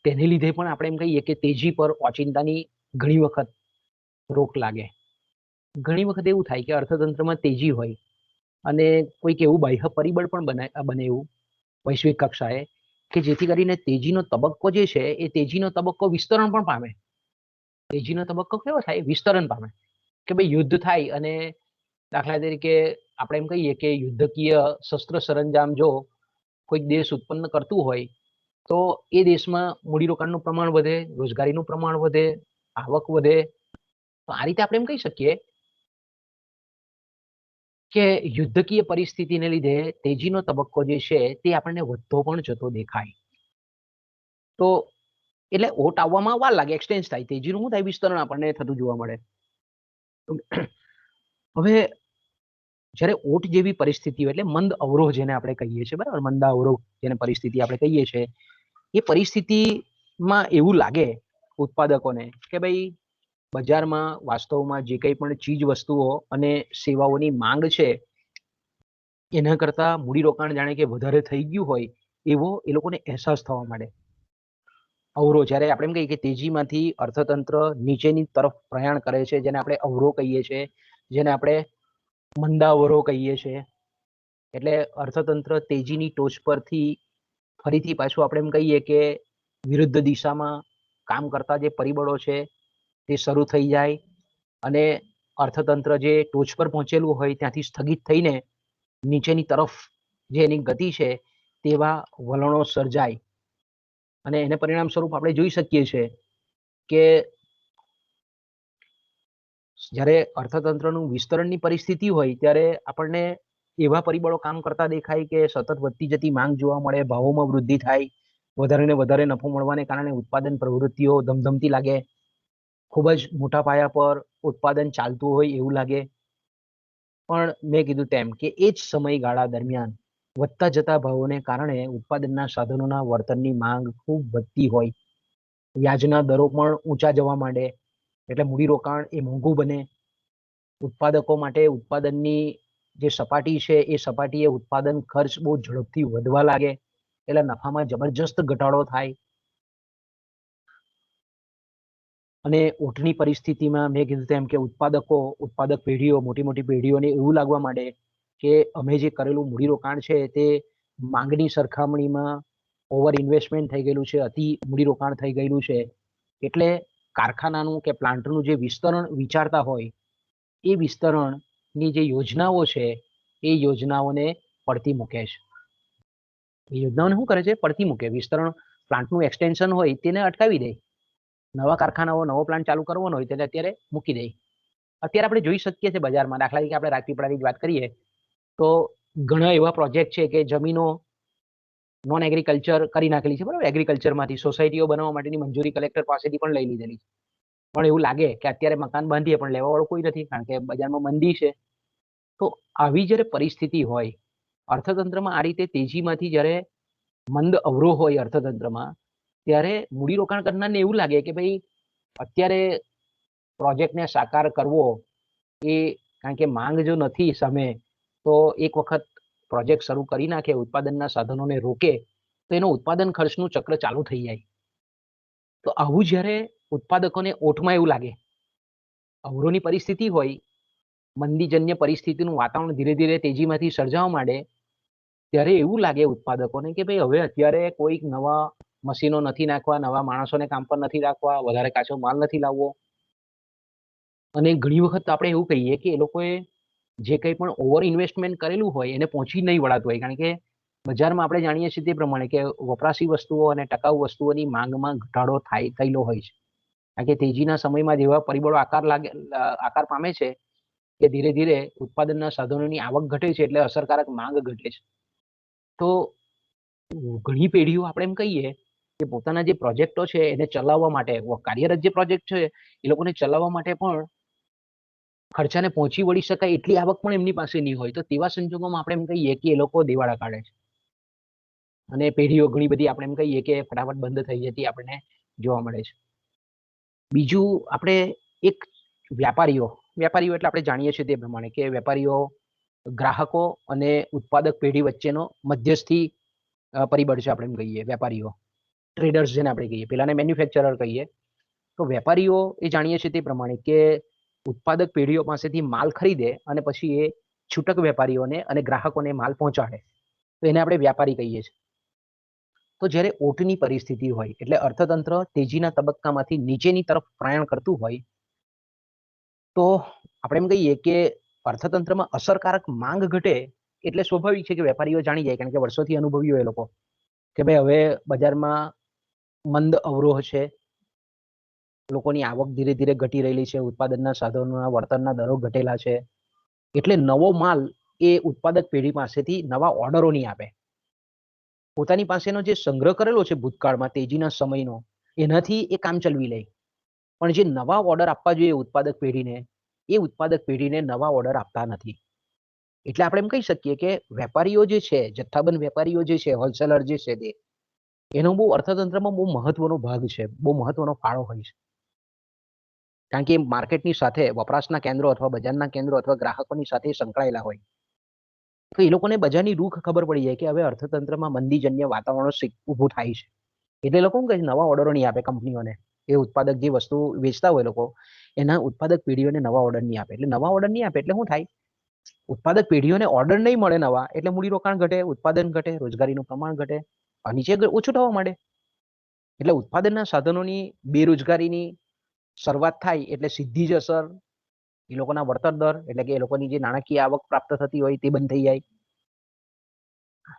તેને લીધે પણ આપણે એમ કહીએ કે તેજી પર ઓચિંતાની ઘણી વખત રોક લાગે. ઘણી વખત એવું થાય કે અર્થતંત્રમાં તેજી હોય અને કોઈક એવું બાહ્ય પરિબળ પણ બને એવું વૈશ્વિક કક્ષાએ કે જેથી કરીને તેજીનો તબક્કો જે છે એ તેજીનો તબક્કો વિસ્તરણ પણ પામે. તેજીનો તબક્કો કેવો થાય? વિસ્તરણ પામે. કે ભાઈ યુદ્ધ થાય અને દાખલા તરીકે આપણે એમ કહીએ કે યુદ્ધકીય શસ્ત્ર સરંજામ જો કોઈક દેશ ઉત્પન્ન કરતું હોય તો એ દેશમાં મૂડીરોકાણનું પ્રમાણ વધે, રોજગારીનું પ્રમાણ વધે, આવક વધે. તો આ રીતે આપણે એમ કહી શકીએ કે યુદ્ધકીય પરિસ્થિતિને લીધે તેજીનો તબક્કો જે છે તે આપણને વધતો પણ જતો દેખાય. તો એટલે ઓટ આવવામાં વાર લાગે, એક્સટેન્સ થાય, તેજીનું શું થાય? વિસ્તરણ આપણને થતું જોવા મળે. હવે જ્યારે ઓટ જેવી પરિસ્થિતિ એટલે મંદ અવરોહ જેને આપણે કહીએ છીએ, બરાબર, મંદા અવરોહ જેને પરિસ્થિતિ આપણે કહીએ છીએ, એ પરિસ્થિતિમાં એવું લાગે ઉત્પાદકોને કે ભાઈ બજારમાં વાસ્તવમાં જે કંઈ પણ ચીજ વસ્તુઓ અને સેવાઓની માંગ છે એના કરતા મૂડીરોકાણ જાણે કે વધારે થઈ ગયું હોય એવો એ લોકોને અહેસાસ થવા માંડે. અવરોહ, જ્યારે આપણે એમ કહીએ કે તેજીમાંથી અર્થતંત્ર નીચેની તરફ પ્રયાણ કરે છે, જેને આપણે અવરોહ કહીએ છીએ, જેને આપણે મંદાવરોહ કહીએ છીએ. એટલે અર્થતંત્ર તેજીની ટોચ પરથી ફરીથી પાછું આપણે એમ કહીએ કે વિરુદ્ધ દિશામાં કામ કરતા જે પરિબળો છે તે શરૂ થઈ જાય અને અર્થતંત્ર જે ટોચ પર પહોંચેલું હોય ત્યાંથી સ્થગિત થઈને નીચેની તરફ જે એની ગતિ છે તેવા વલણો સર્જાય. અને એને પરિણામ સ્વરૂપ આપણે જોઈ શકીએ છીએ કે જ્યારે અર્થતંત્રનું વિસ્તરણની પરિસ્થિતિ હોય ત્યારે આપણને એવા પરિબળો કામ કરતા દેખાય કે સતત વધતી જતી માંગ જોવા મળે, ભાવોમાં વૃદ્ધિ થાય, વધારે ને વધારે નફો મળવાને કારણે ઉત્પાદન પ્રવૃત્તિઓ ધમધમતી લાગે, ખૂબ જ મોટા પાયા પર ઉત્પાદન ચાલતું હોય એવું લાગે. પણ મેં કીધું તેમ કે એ જ સમયગાળા દરમિયાન વધતા જતા ભાવોને કારણે ઉત્પાદનના સાધનોના વળતરની માંગ ખૂબ વધતી હોય, વ્યાજના દરો પણ ઊંચા જવા માંડે, એટલે મૂડીરોકાણ એ મોંઘું બને. ઉત્પાદકો માટે ઉત્પાદનની જે સપાટી છે એ સપાટીએ ઉત્પાદન ખર્ચ બહુ ઝડપથી વધવા લાગે, એટલે નફામાં જબરજસ્ત ઘટાડો થાય. અને ઊંટની પરિસ્થિતિમાં મેં કીધું તેમ કે ઉત્પાદક પેઢીઓ, મોટી મોટી પેઢીઓને એવું લાગવા માંડે કે અમે જે કરેલું મૂડીરોકાણ છે તે માંગની સરખામણીમાં ઓવર ઇન્વેસ્ટમેન્ટ થઈ ગયેલું છે, અતિ મૂડીરોકાણ થઈ ગયેલું છે, એટલે કારખાનાનું કે પ્લાન્ટનું જે વિસ્તરણ વિચારતા હોય એ વિસ્તરણની જે યોજનાઓ છે એ યોજનાઓને પડતી મૂકે છે. એ યોજનાઓને શું કરે છે? પડતી મૂકે. વિસ્તરણ, પ્લાન્ટનું એક્સટેન્શન હોય તેને અટકાવી દે. નવા કારખાનાઓ, નવો પ્લાન્ટ ચાલુ કરવાનો હોય તેને અત્યારે મૂકી દે. અત્યારે આપણે જોઈ શકીએ છીએ બજારમાં, દાખલા તરીકે આપણે રાજપીપળાની વાત કરીએ તો ઘણા એવા પ્રોજેક્ટ છે કે જમીનો નોન એગ્રીકલ્ચર કરી નાખેલી છે, બરાબર, એગ્રીકલ્ચરમાંથી સોસાયટીઓ બનાવવા માટેની મંજૂરી કલેક્ટર પાસેથી પણ લઈ લીધેલી. પણ એવું લાગે કે અત્યારે મકાન બાંધીએ પણ લેવા વાળું કોઈ નથી, કારણ કે બજારમાં મંદી છે. તો આવી જ્યારે પરિસ્થિતિ હોય અર્થતંત્રમાં, આ રીતે તેજીમાંથી જ્યારે મંદ અવરોહ હોય અર્થતંત્રમાં, ત્યારે મૂડીરોકાણ કરનારને એવું લાગે કે ભાઈ અત્યારે પ્રોજેક્ટને સાકાર કરવો એ, કારણ કે માંગ જો નથી સામે, તો એક વખત પ્રોજેક્ટ શરૂ કરી નાખે, ઉત્પાદનના સાધનોને રોકે તો એનો ઉત્પાદન ખર્ચનું ચક્ર ચાલુ થઈ જાય. તો આવું જ્યારે ઉત્પાદકોને ઓઠમાં એવું લાગે, અવરોહની પરિસ્થિતિ હોય, મંદીજન્ય પરિસ્થિતિનું વાતાવરણ ધીરે ધીરે તેજીમાંથી સર્જાવા માંડે, ત્યારે એવું લાગે ઉત્પાદકોને કે ભાઈ હવે અત્યારે કોઈક નવા મશીનો નથી નાખવા, નવા માણસોને કામ પર નથી રાખવા, વધારે કાચો માલ નથી લાવવો. અને ઘણી વખત આપણે એવું કહીએ કે એ લોકોએ જે કંઈ પણ ઓવર ઇન્વેસ્ટમેન્ટ કરેલું હોય એને પહોંચી નહીં વળાતું હોય, કારણ કે બજારમાં આપણે જાણીએ છીએ તે પ્રમાણે કે વપરાશી વસ્તુઓ અને ટકાઉ વસ્તુઓની માંગમાં ઘટાડો થયેલો હોય છે. કારણ કે તેજીના સમયમાં જેવા પરિબળો આકાર પામે છે કે ધીરે ધીરે ઉત્પાદનના સાધનોની આવક ઘટે છે, એટલે અસરકારક માંગ ઘટે છે. તો ઘણી પેઢીઓ આપણે એમ કહીએ કે પોતાના જે પ્રોજેક્ટો છે એને ચલાવવા માટે, કાર્યરત જે પ્રોજેક્ટ છે એ લોકોને ચલાવવા માટે પણ ખર્ચાને પહોંચી વળી શકાય એટલી આવક પણ એમની પાસે નહીં હોય. તો તેવા સંજોગોમાં આપણે એમ કહીએ કે એ લોકો દેવાળા કાઢે છે, અને પેઢીઓ ઘણી બધી આપણે એમ કહીએ કે ફટાફટ બંધ થઈ જતી આપણને જોવા મળે છે. બીજું, આપણે એક વ્યાપારીઓ એટલે આપણે જાણીએ છીએ તે પ્રમાણે કે વેપારીઓ ગ્રાહકો અને ઉત્પાદક પેઢી વચ્ચેનો મધ્યસ્થી પરિબળ છે. આપણે એમ કહીએ વેપારીઓ, ટ્રેડર્સ જેને આપણે કહીએ, પેલાને મેન્યુફેક્ચરર કહીએ. તો વેપારીઓ એ જાણીએ છીએ તે પ્રમાણે કે ઉત્પાદક પેઢીઓ પાસેથી માલ ખરીદે અને પછી એ છૂટક વેપારીઓને અને ગ્રાહકોને માલ પહોંચાડે, તો એને આપણે વ્યાપારી કહીએ છીએ. તો જ્યારે ઓટની પરિસ્થિતિ હોય, એટલે અર્થતંત્ર તેજીના તબક્કામાંથી નીચેની તરફ પ્રયાણ કરતું હોય, તો આપણે એમ કહીએ કે અર્થતંત્રમાં અસરકારક માંગ ઘટે એટલે સ્વાભાવિક છે કે વેપારીઓ જાણી જાય, કારણ કે વર્ષોથી અનુભવી હોય એ લોકો કે ભાઈ હવે બજારમાં મંદ અવરોહ છે, લોકોની આવક ધીરે ધીરે ઘટી રહેલી છે, ઉત્પાદનના સાધનોના વળતરના દરો ઘટેલા છે, એટલે નવો માલ એ ઉત્પાદક પેઢી પાસેથી નવા ઓર્ડરો નહીં આપે. પોતાની પાસેનો જે સંગ્રહ કરેલો છે ભૂતકાળમાં તેજીના સમયનો, એનાથી એ કામ ચલાવી લે. પણ જે નવા ઓર્ડર આપવા જોઈએ ઉત્પાદક પેઢીને, એ ઉત્પાદક પેઢીને નવા ઓર્ડર આપતા નથી. એટલે આપણે એમ કહી શકીએ કે વેપારીઓ જે છે, જથ્થાબંધ વેપારીઓ જે છે, હોલસેલર જે છે, તે એનો બહુ અર્થતંત્રમાં બહુ મહત્વનો ભાગ છે, બહુ મહત્વનો ફાળો હોય છે. કારણ કે માર્કેટની સાથે વપરાશના કેન્દ્રો અથવા બજારના કેન્દ્રો અથવા ગ્રાહકોની સાથે સંકળાયેલા હોય. તો એ લોકોને બજારની રૂખ ખબર પડી જાય કે હવે અર્થતંત્રમાં મંદીજન્ય વાતાવરણ ઊભું થાય છે. એટલે લોકો શું કહે છે, નવા ઓર્ડરો નહીં આપે કંપનીઓને. એ ઉત્પાદક જે વસ્તુ વેચતા હોય લોકો, એના ઉત્પાદક પેઢીઓને નવા ઓર્ડર નહીં આપે. એટલે નવા ઓર્ડર નહીં આપે એટલે શું થાય? ઉત્પાદક પેઢીઓને ઓર્ડર નહીં મળે નવા, એટલે મૂડીરોકાણ ઘટે, ઉત્પાદન ઘટે, રોજગારીનું પ્રમાણ ઘટે, નીચે ઓછું થવા માંડે. એટલે ઉત્પાદનના સાધનોની બેરોજગારીની શરૂઆત થાય એટલે સીધી જ અસર એ લોકોના વળતર દર, એટલે કે એ લોકોની જે નાણાકીય આવક પ્રાપ્ત થતી હોય તે બંધ થઈ જાય.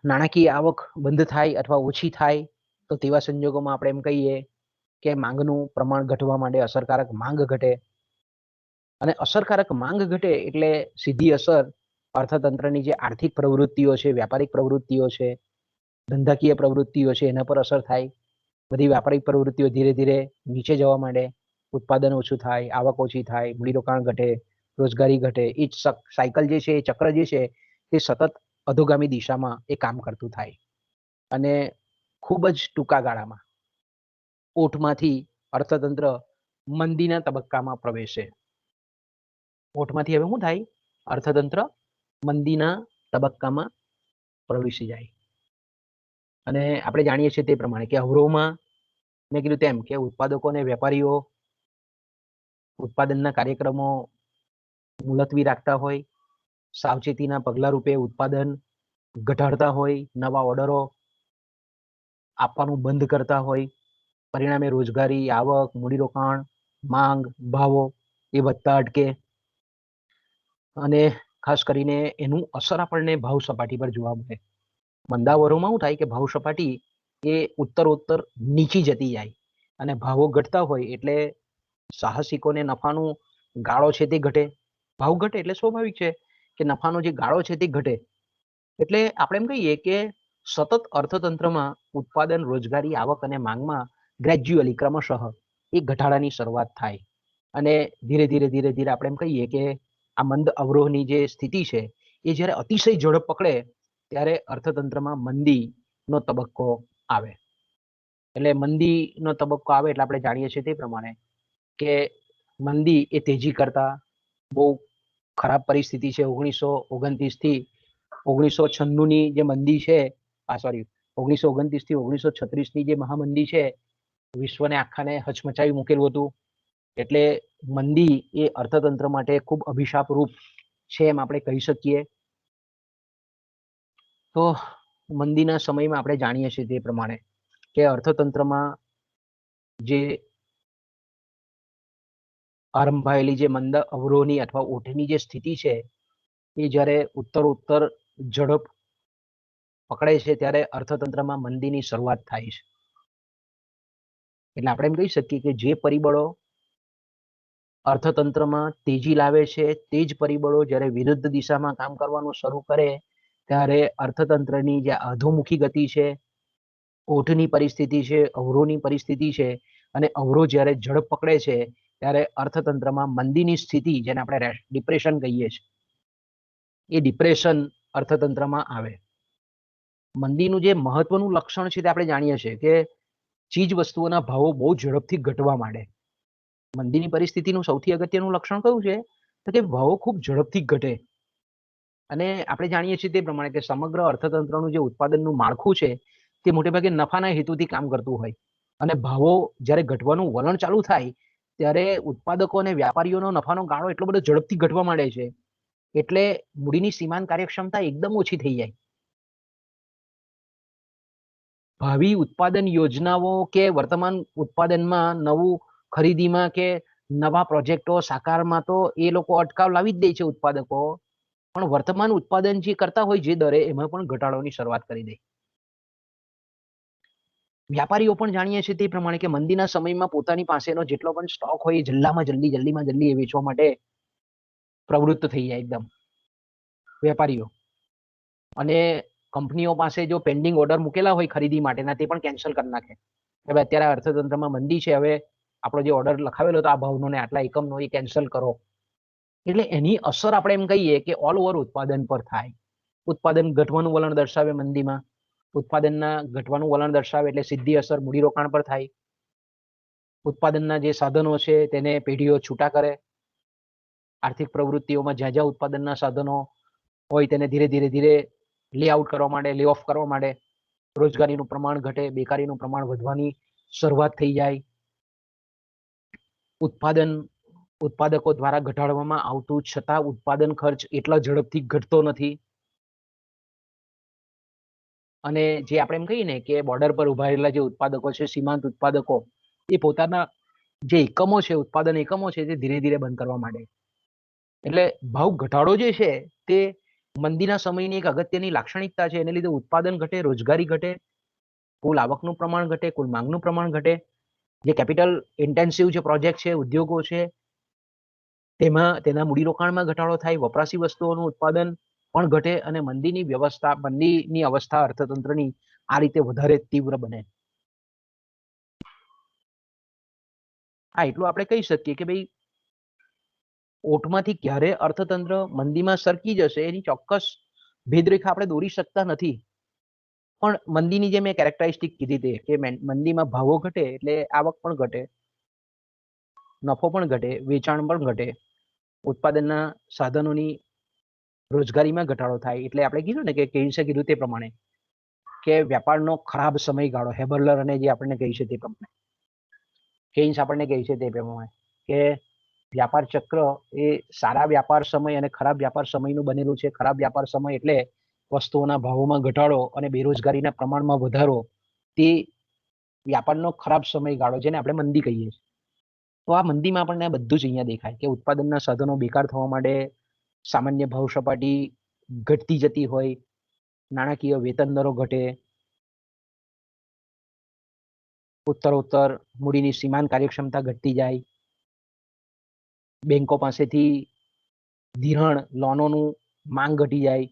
નાણાકીય આવક બંધ થાય અથવા ઓછી થાય તો તેવા સંજોગોમાં આપણે એમ કહીએ કે માંગનું પ્રમાણ ઘટવા માંડે, અસરકારક માંગ ઘટે. અને અસરકારક માંગ ઘટે એટલે સીધી અસર અર્થતંત્રની જે આર્થિક પ્રવૃત્તિઓ છે, વ્યાપારિક પ્રવૃત્તિઓ છે, ધંધાકીય પ્રવૃત્તિઓ છે, એના પર અસર થાય. બધી વ્યાપારિક પ્રવૃત્તિઓ ધીરે ધીરે નીચે જવા માંડે, ઉત્પાદન ઓછું થાય, આવક ઓછી થાય, મૂડીરોકાણ ઘટે, રોજગારી ઘટે. એ સાયકલ જે છે, એ ચક્ર જે છે, તે સતત અધોગામી દિશામાં એ કામ કરતું થાય અને ખૂબ જ ટૂંકા ગાળામાં ઓઠમાંથી અર્થતંત્ર મંદીના તબક્કામાં પ્રવેશે. ઓઠમાંથી હવે શું થાય? અર્થતંત્ર મંદીના તબક્કામાં પ્રવેશી જાય. અને આપણે જાણીએ છીએ તે પ્રમાણે કે અવરોહમાં મેં કીધું તેમ કે ઉત્પાદકો અને વેપારીઓ ઉત્પાદનના કાર્યક્રમો મુલતવી રાખતા હોય, સાવચેતીના પગલા રૂપે ઉત્પાદન ઘટાડતા હોય, નવા ઓર્ડરો આપવાનું બંધ કરતા હોય, પરિણામે રોજગારી, આવક, મૂડીરોકાણ, માંગ, ભાવો એ વધતા અટકે. અને ખાસ કરીને એનું અસર આપણને ભાવ સપાટી પર જોવા મળે. મંદાવરોમાં શું થાય કે ભાવ સપાટી એ ઉત્તરોત્તર નીચી જતી જાય અને ભાવો ઘટતા હોય એટલે સાહસિકોને નફાનું ગાળો છે તે ઘટે. ભાવ ઘટે એટલે સ્વાભાવિક છે કે નફાનો જે ગાળો છે તે ઘટે. એટલે આપણે એમ કહીએ કે સતત અર્થતંત્રમાં ઉત્પાદન, રોજગારી, આવક અને માંગમાં ગ્રેજ્યુઅલી ક્રમશઃ એ ઘટાડાની શરૂઆત થાય અને ધીરે ધીરે ધીરે ધીરે આપણે એમ કહીએ કે આ મંદ અવરોહની જે સ્થિતિ છે એ જ્યારે અતિશય ઝડપ પકડે ત્યારે અર્થતંત્રમાં મંદીનો તબક્કો આવે. એટલે મંદીનો તબક્કો આવે એટલે આપણે જાણીએ છીએ તે પ્રમાણે કે મંદી એ તેજી કરતા બહુ ખરાબ પરિસ્થિતિ છે. 1929 થી 1996 ની જે મંદી છે, 1929 થી 1936 ની જે મહામંદી છે, વિશ્વને આખાને હચમચાવી મૂકેલું હતું. એટલે મંદી એ અર્થતંત્ર માટે ખૂબ અભિશાપ રૂપ છે એમ આપણે કહી શકીએ. તો મંદીના સમયમાં આપણે જાણીએ છીએ તે પ્રમાણે કે અર્થતંત્રમાં જે આરંભાયેલી જે મંદ અવરોહની અથવા ઓઠની જે સ્થિતિ છે એ જ્યારે ઉત્તરોત્તર ઝડપ પકડે છે ત્યારે અર્થતંત્રમાં મંદીની શરૂઆત થાય છે. એટલે આપણે એમ કહી શકીએ કે જે પરિબળો અર્થતંત્રમાં તેજી લાવે છે તે જ પરિબળો જ્યારે વિરુદ્ધ દિશામાં કામ કરવાનું શરૂ કરે ત્યારે અર્થતંત્રની જે અધોમુખી ગતિ છે, ઓઠની પરિસ્થિતિ છે, અવરોહની પરિસ્થિતિ છે અને અવરોહ જ્યારે ઝડપ પકડે છે ત્યારે અર્થતંત્રમાં મંદીની સ્થિતિ, જેને આપણે ડિપ્રેશન કહીએ છીએ, એ ડિપ્રેશન અર્થતંત્રમાં આવે. મંદીનું જે મહત્વનું લક્ષણ છે તે આપણે જાણીએ છીએ કે ચીજ વસ્તુઓના ભાવો બહુ ઝડપથી ઘટવા માંડે. મંદીની પરિસ્થિતિનું સૌથી અગત્યનું લક્ષણ કયું છે? તો કે ભાવો ખૂબ ઝડપથી ઘટે. અને આપણે જાણીએ છીએ તે પ્રમાણે કે સમગ્ર અર્થતંત્રનું જે ઉત્પાદનનું માળખું છે તે મોટેભાગે નફાના હેતુથી કામ કરતું હોય અને ભાવો જ્યારે ઘટવાનું વલણ ચાલુ થાય ત્યારે ઉત્પાદકો અને વેપારીઓનો નફાનો ગાળો એટલો બધો ઝડપથી ઘટવા માંડે છે એટલે મૂડીની સીમાંત કાર્યક્ષમતા એકદમ ઓછી થઈ જાય. ભાવિ ઉત્પાદન યોજનાઓ કે વર્તમાન ઉત્પાદનમાં નવું ખરીદીમાં કે નવા પ્રોજેક્ટો સાકારમાં તો એ લોકો અટકાવ લાવી જ દે છે ઉત્પાદકો, પણ વર્તમાન ઉત્પાદન જે કરતા હોય જે દરે એમાં પણ ઘટાડોની શરૂઆત કરી દે. વ્યાપારીઓ પણ જાણીએ છીએ તે પ્રમાણે કે મંદીના સમયમાં પોતાની પાસેનો જેટલો પણ સ્ટોક હોય એ જલ્દીમાં જલ્દી એ વેચવા માટે પ્રવૃત્ત થઈ જાય એકદમ વેપારીઓ. અને કંપનીઓ પાસે જો પેન્ડિંગ ઓર્ડર મૂકેલા હોય ખરીદી માટેના તે પણ કેન્સલ કરી નાખે. હવે અત્યારે અર્થતંત્રમાં મંદી છે, હવે આપણો જે ઓર્ડર લખાવેલો હતો આ ભાવનો ને આટલા એકમનો એ કેન્સલ કરો. એટલે એની અસર આપણે એમ કહીએ કે ઓલ ઓવર ઉત્પાદન પર થાય. ઉત્પાદન ઘટવાનું વલણ દર્શાવે મંદીમાં, ઉત્પાદનના ઘટવાનું વલણ દર્શાવે એટલે સીધી અસર મૂડીરોકાણ પર થાય. ઉત્પાદનના જે સાધનો છે તેને પેઢીઓ છૂટા કરે. આર્થિક પ્રવૃત્તિઓમાં જ્યાં જ્યાં ઉત્પાદનના સાધનો હોય તેને ધીરે ધીરે લેઆઉટ કરવા માંડે, લે ઓફ કરવા માંડે. રોજગારીનું પ્રમાણ ઘટે, બેકારીનું પ્રમાણ વધવાની શરૂઆત થઈ જાય. ઉત્પાદકો દ્વારા ઘટાડવામાં આવતું છતાં ઉત્પાદન ખર્ચ એટલા ઝડપથી ઘટતો નથી. અને જે આપણે એમ કહીએ ને કે બોર્ડર પર ઉભા રહેલા જે ઉત્પાદકો છે, સીમાંત ઉત્પાદકો, એ પોતાના જે એકમો છે, ઉત્પાદન એકમો છે તે ધીરે ધીરે બંધ કરવા માંડે. એટલે ભાવ ઘટાડો જે છે તે મંદીના સમયની એક અગત્યની લાક્ષણિકતા છે. એને લીધે ઉત્પાદન ઘટે, રોજગારી ઘટે, કુલ આવકનું પ્રમાણ ઘટે, કુલ માંગનું પ્રમાણ ઘટે. જે કેપિટલ ઇન્ટેન્સિવ જે પ્રોજેક્ટ છે, ઉદ્યોગો છે, તેમાં તેના મૂડીરોકાણમાં ઘટાડો થાય, વપરાશી વસ્તુઓનું ઉત્પાદન પણ ઘટે અને મંદીની અવસ્થા અર્થતંત્રની આ રીતે વધારે તીવ્ર બને. એટલું આપણે કહી શકીએ કે ભાઈ ઓટમાંથી ક્યારે અર્થતંત્ર મંદીમાં સરકી જશે એની ચોક્કસ ભેદરેખા આપણે દોરી શકતા નથી. પણ મંદીની જે મેં કેરેક્ટરિસ્ટિક કીધી હતી કે મંદીમાં ભાવો ઘટે એટલે આવક પણ ઘટે, નફો પણ ઘટે, વેચાણ પણ ઘટે, ઉત્પાદનના સાધનોની રોજગારીમાં ઘટાડો થાય. એટલે આપણે કીધું ને કે કેન્સે કીધું તે પ્રમાણે કે વ્યાપારનો ખરાબ સમયગાળો, હેબરલર અને જે આપણને કહી છે તે પ્રમાણે, કેન્સ આપણને કહે છે તે પ્રમાણે કે વ્યાપાર ચક્ર એ સારા વ્યાપાર સમય અને ખરાબ વ્યાપાર સમયનું બનેલું છે. ખરાબ વ્યાપાર સમય એટલે વસ્તુઓના ભાવોમાં ઘટાડો અને બેરોજગારીના પ્રમાણમાં વધારો, તે વ્યાપારનો ખરાબ સમયગાળો જેને આપણે મંદી કહીએ છીએ. તો આ મંદીમાં આપણને બધું જ અહીંયા દેખાય કે ઉત્પાદનના સાધનો બેકાર થવા માટે, સામાન્ય ભાવ સપાટી ઘટતી જતી હોય, નાણાકીય વેતન દરો ઘટે, ઉત્તરોત્તર મૂડીની સીમાંત કાર્યક્ષમતા ઘટતી જાય, બેંકો પાસેથી ધિરાણ લોનોનું માંગ ઘટી જાય.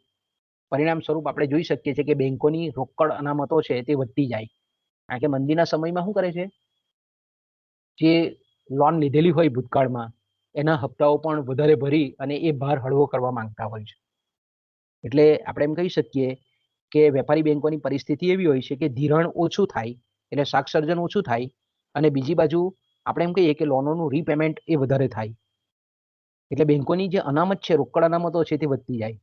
પરિણામ સ્વરૂપ આપણે જોઈ શકીએ છીએ કે બેંકોની રોકડ અનામતો છે તે વધતી જાય. કારણ કે મંદીના સમયમાં શું કરે છે, જે લોન લીધેલી હોય ભૂતકાળમાં એના હપ્તાઓ પણ વધારે ભરી અને એ ભાર હળવો કરવા માંગતા હોય છે. એટલે આપણે એમ કહી શકીએ કે વેપારી બેંકોની પરિસ્થિતિ એવી હોય છે કે ધિરાણ ઓછું થાય એટલે શાક સર્જન ઓછું થાય, અને બીજી બાજુ આપણે એમ કહીએ કે લોનોનું રીપેમેન્ટ એ વધારે થાય. એટલે બેંકોની જે અનામત છે, રોકડ અનામતો છે તે વધતી જાય.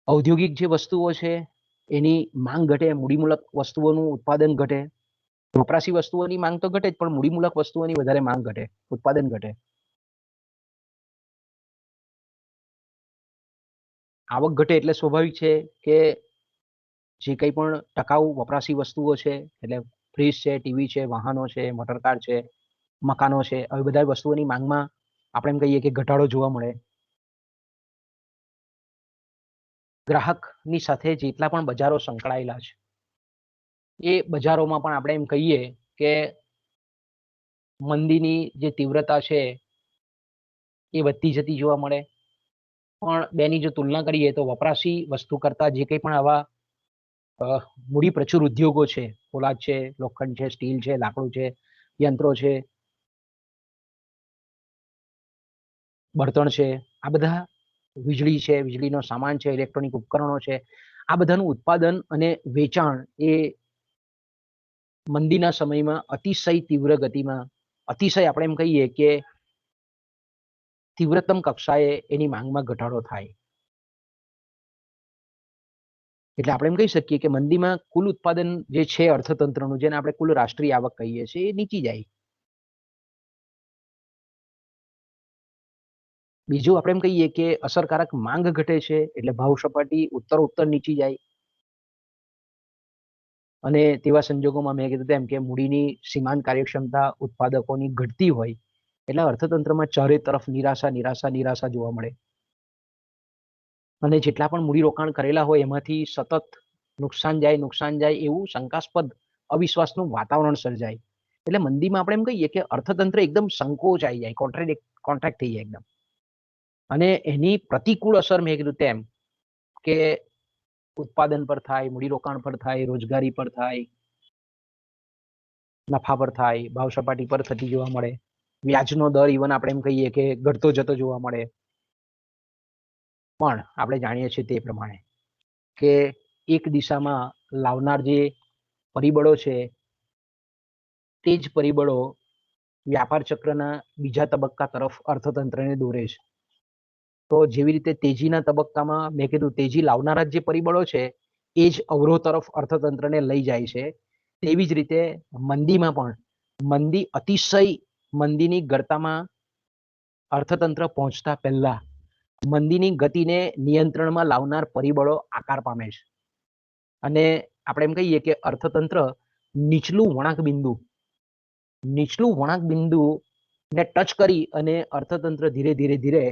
ઔદ્યોગિક જે વસ્તુઓ છે એની માંગ ઘટે, મૂડીમૂલક વસ્તુઓનું ઉત્પાદન ઘટે. વપરાશી વસ્તુઓની માંગ તો ઘટે જ, પણ મૂડીમૂલક વસ્તુઓની વધારે માંગ ઘટે, ઉત્પાદન ઘટે. આવક ઘટે એટલે સ્વાભાવિક છે કે જે કંઈ પણ ટકાઉ વપરાશી વસ્તુઓ છે, એટલે ફ્રીજ છે, ટીવી છે, વાહનો છે, મોટરકાર છે, મકાનો છે, આવી બધા વસ્તુઓની માંગમાં આપણે એમ કહીએ કે ઘટાડો જોવા મળે. ગ્રાહકની સાથે જેટલા પણ બજારો સંકળાયેલા છે એ બજારોમાં પણ આપણે એમ કહીએ કે મંદીની જે તીવ્રતા છે એ વધતી જતી જોવા મળે. પણ બેની જો તુલના કરીએ તો વપરાશી વસ્તુ કરતા જે કંઈ પણ આવા મૂડી પ્રચુર ઉદ્યોગો છે, પોલાદ છે, લોખંડ છે, સ્ટીલ છે, લાકડું છે, યંત્રો છે, બળતણ છે, આ બધા, વીજળી છે, વીજળીનો સામાન છે, ઇલેક્ટ્રોનિક ઉપકરણો છે, આ બધાનું ઉત્પાદન અને વેચાણ એ મંદીના સમયમાં અતિશય તીવ્ર ગતિમાં, અતિશય આપણે એમ કહીએ કે તીવ્રતમ કક્ષાએ એની માંગમાં ઘટાડો થાય. એટલે આપણે એમ કહી શકીએ કે મંદીમાં કુલ ઉત્પાદન જે છે અર્થતંત્રનું, જેને આપણે કુલ રાષ્ટ્રીય આવક કહીએ છીએ, એ નીચી જાય. બીજું આપણે એમ કહીએ કે અસરકારક માંગ ઘટે છે એટલે ભાવ સપાટી ઉત્તર નીચી જાય. અને તેવા સંજોગોમાં મેં કીધું તેમ કે મૂડીની સીમાંત કાર્યક્ષમતા ઉત્પાદકોની ઘટતી હોય એટલે અર્થતંત્રમાં ચારે તરફ નિરાશા નિરાશા નિરાશા જોવા મળે. અને જેટલા પણ મૂડી રોકાણ કરેલા હોય એમાંથી સતત નુકસાન જાય એવું શંકાસ્પદ અવિશ્વાસનું વાતાવરણ સર્જાય. એટલે મંદીમાં આપણે એમ કહીએ કે અર્થતંત્ર એકદમ સંકોચાઈ જાય, કોન્ટ્રાક્ટ થઈ જાય એકદમ. અને એની પ્રતિકૂળ અસર મેં કીધું તેમ કે ઉત્પાદન પર થાય, મૂડીરોકાણ પર થાય, રોજગારી પર થાય, નફા પર થાય, ભાવ સપાટી પર થતી જોવા મળે. વ્યાજનો દર ઇવન આપણે એમ કહીએ કે ઘટતો જતો જોવા મળે. પણ આપણે જાણીએ છીએ તે પ્રમાણે કે એક દિશામાં લાવનાર જે પરિબળો છે તે જ પરિબળો વ્યાપાર ચક્રના બીજા તબક્કા તરફ અર્થતંત્રને દોરે છે. તો જેવી રીતે તેજીના તબક્કામાં મેં કીધું તેજી લાવનારા જે પરિબળો છે એ જ અવરોધ તરફ અર્થતંત્રને લઈ જાય છે. તેવી જ રીતે મંદીમાં પણ મંદી અતિશય મંદીની ગળતામાં અર્થતંત્ર પહોંચતા પહેલા મંદીની ગતિને નિયંત્રણમાં લાવનાર પરિબળો આકાર પામે છે. અને આપણે એમ કહીએ કે અર્થતંત્ર નીચલું વળાંક બિંદુ ને ટચ કરી અને અર્થતંત્ર ધીરે ધીરે ધીરે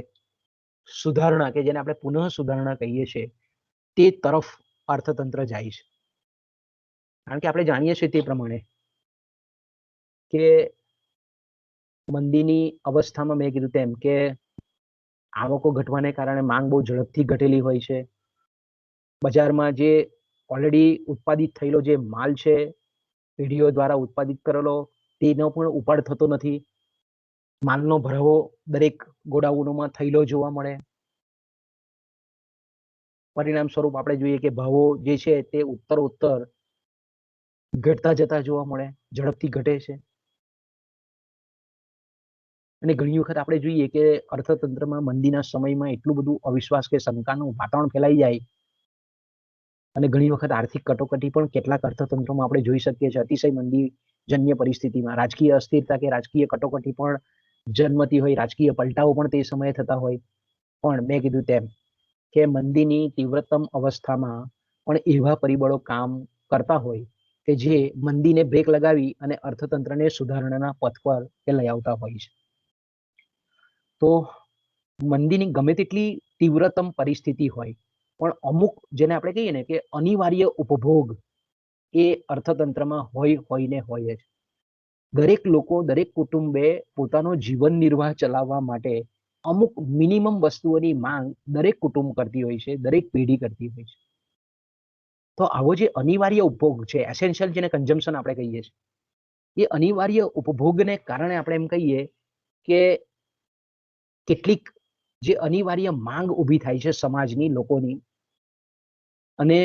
સુધારણા, કે જેને આપણે પુનઃ સુધારણા કહીએ છીએ, તે તરફ અર્થતંત્ર જાય છે. કારણ કે આપણે જાણીએ છીએ તે પ્રમાણે કે મંદીની અવસ્થામાં મેં કીધું તેમ કે આવકો ઘટવાને કારણે માંગ બહુ ઝડપથી ઘટેલી હોય છે. બજારમાં જે ઓલરેડી ઉત્પાદિત થયેલો જે માલ છે, પેઢીઓ દ્વારા ઉત્પાદિત કરેલો, તેનો પણ ઉપાડ થતો નથી. માલનો ભરાવો દરેક ગોડાઉનોમાં થયેલો જોવા મળે. પરિણામ સ્વરૂપ આપણે જોઈએ કે ભાવો જે છે તે ઉત્તરોત્તર ઘટતા જતા જોવા મળે, ઝડપથી ઘટે છે. અને ઘણી વખત આપણે જોઈએ કે અર્થતંત્રમાં મંદીના સમયમાં એટલું બધું અવિશ્વાસ કે શંકાનું વાતાવરણ ફેલાઈ જાય, અને ઘણી વખત આર્થિક કટોકટી પણ કેટલાક અર્થતંત્રોમાં આપણે જોઈ શકીએ છીએ. અતિશય મંદીજન્ય પરિસ્થિતિમાં રાજકીય અસ્થિરતા કે રાજકીય કટોકટી પણ જન્મતી હોય, રાજકીય પલટાઓ પણ તે સમયે થતા હોય. પણ મેં કીધું તેમ કે મંદીની તીવ્રતમ અવસ્થામાં પણ એવા પરિબળો કામ કરતા હોય કે જે મંદીને બ્રેક લગાવી અને અર્થતંત્રને સુધારણાના પથ પર લઈ આવતા હોય છે. તો મંદીની ગમે તેટલી તીવ્રતમ પરિસ્થિતિ હોય, પણ અમુક જેને આપણે કહીએ ને કે અનિવાર્ય ઉપભોગ એ અર્થતંત્રમાં હોય ને હોય જ. દરેક લોકો, દરેક કુટુંબે પોતાનો જીવન નિર્વાહ ચલાવવા માટે અમુક મિનિમમ વસ્તુઓની માંગ દરેક કુટુંબ કરતી હોય છે, દરેક પેઢી કરતી હોય છે. તો આવો જે અનિવાર્ય ઉપભોગ છે, એસેન્શિયલ જેને કન્ઝમ્પશન આપણે કહીએ છીએ, એ અનિવાર્ય ઉપભોગને કારણે આપણે એમ કહીએ કે કેટલીક જે અનિવાર્ય માંગ ઊભી થાય છે સમાજની, લોકોની, અને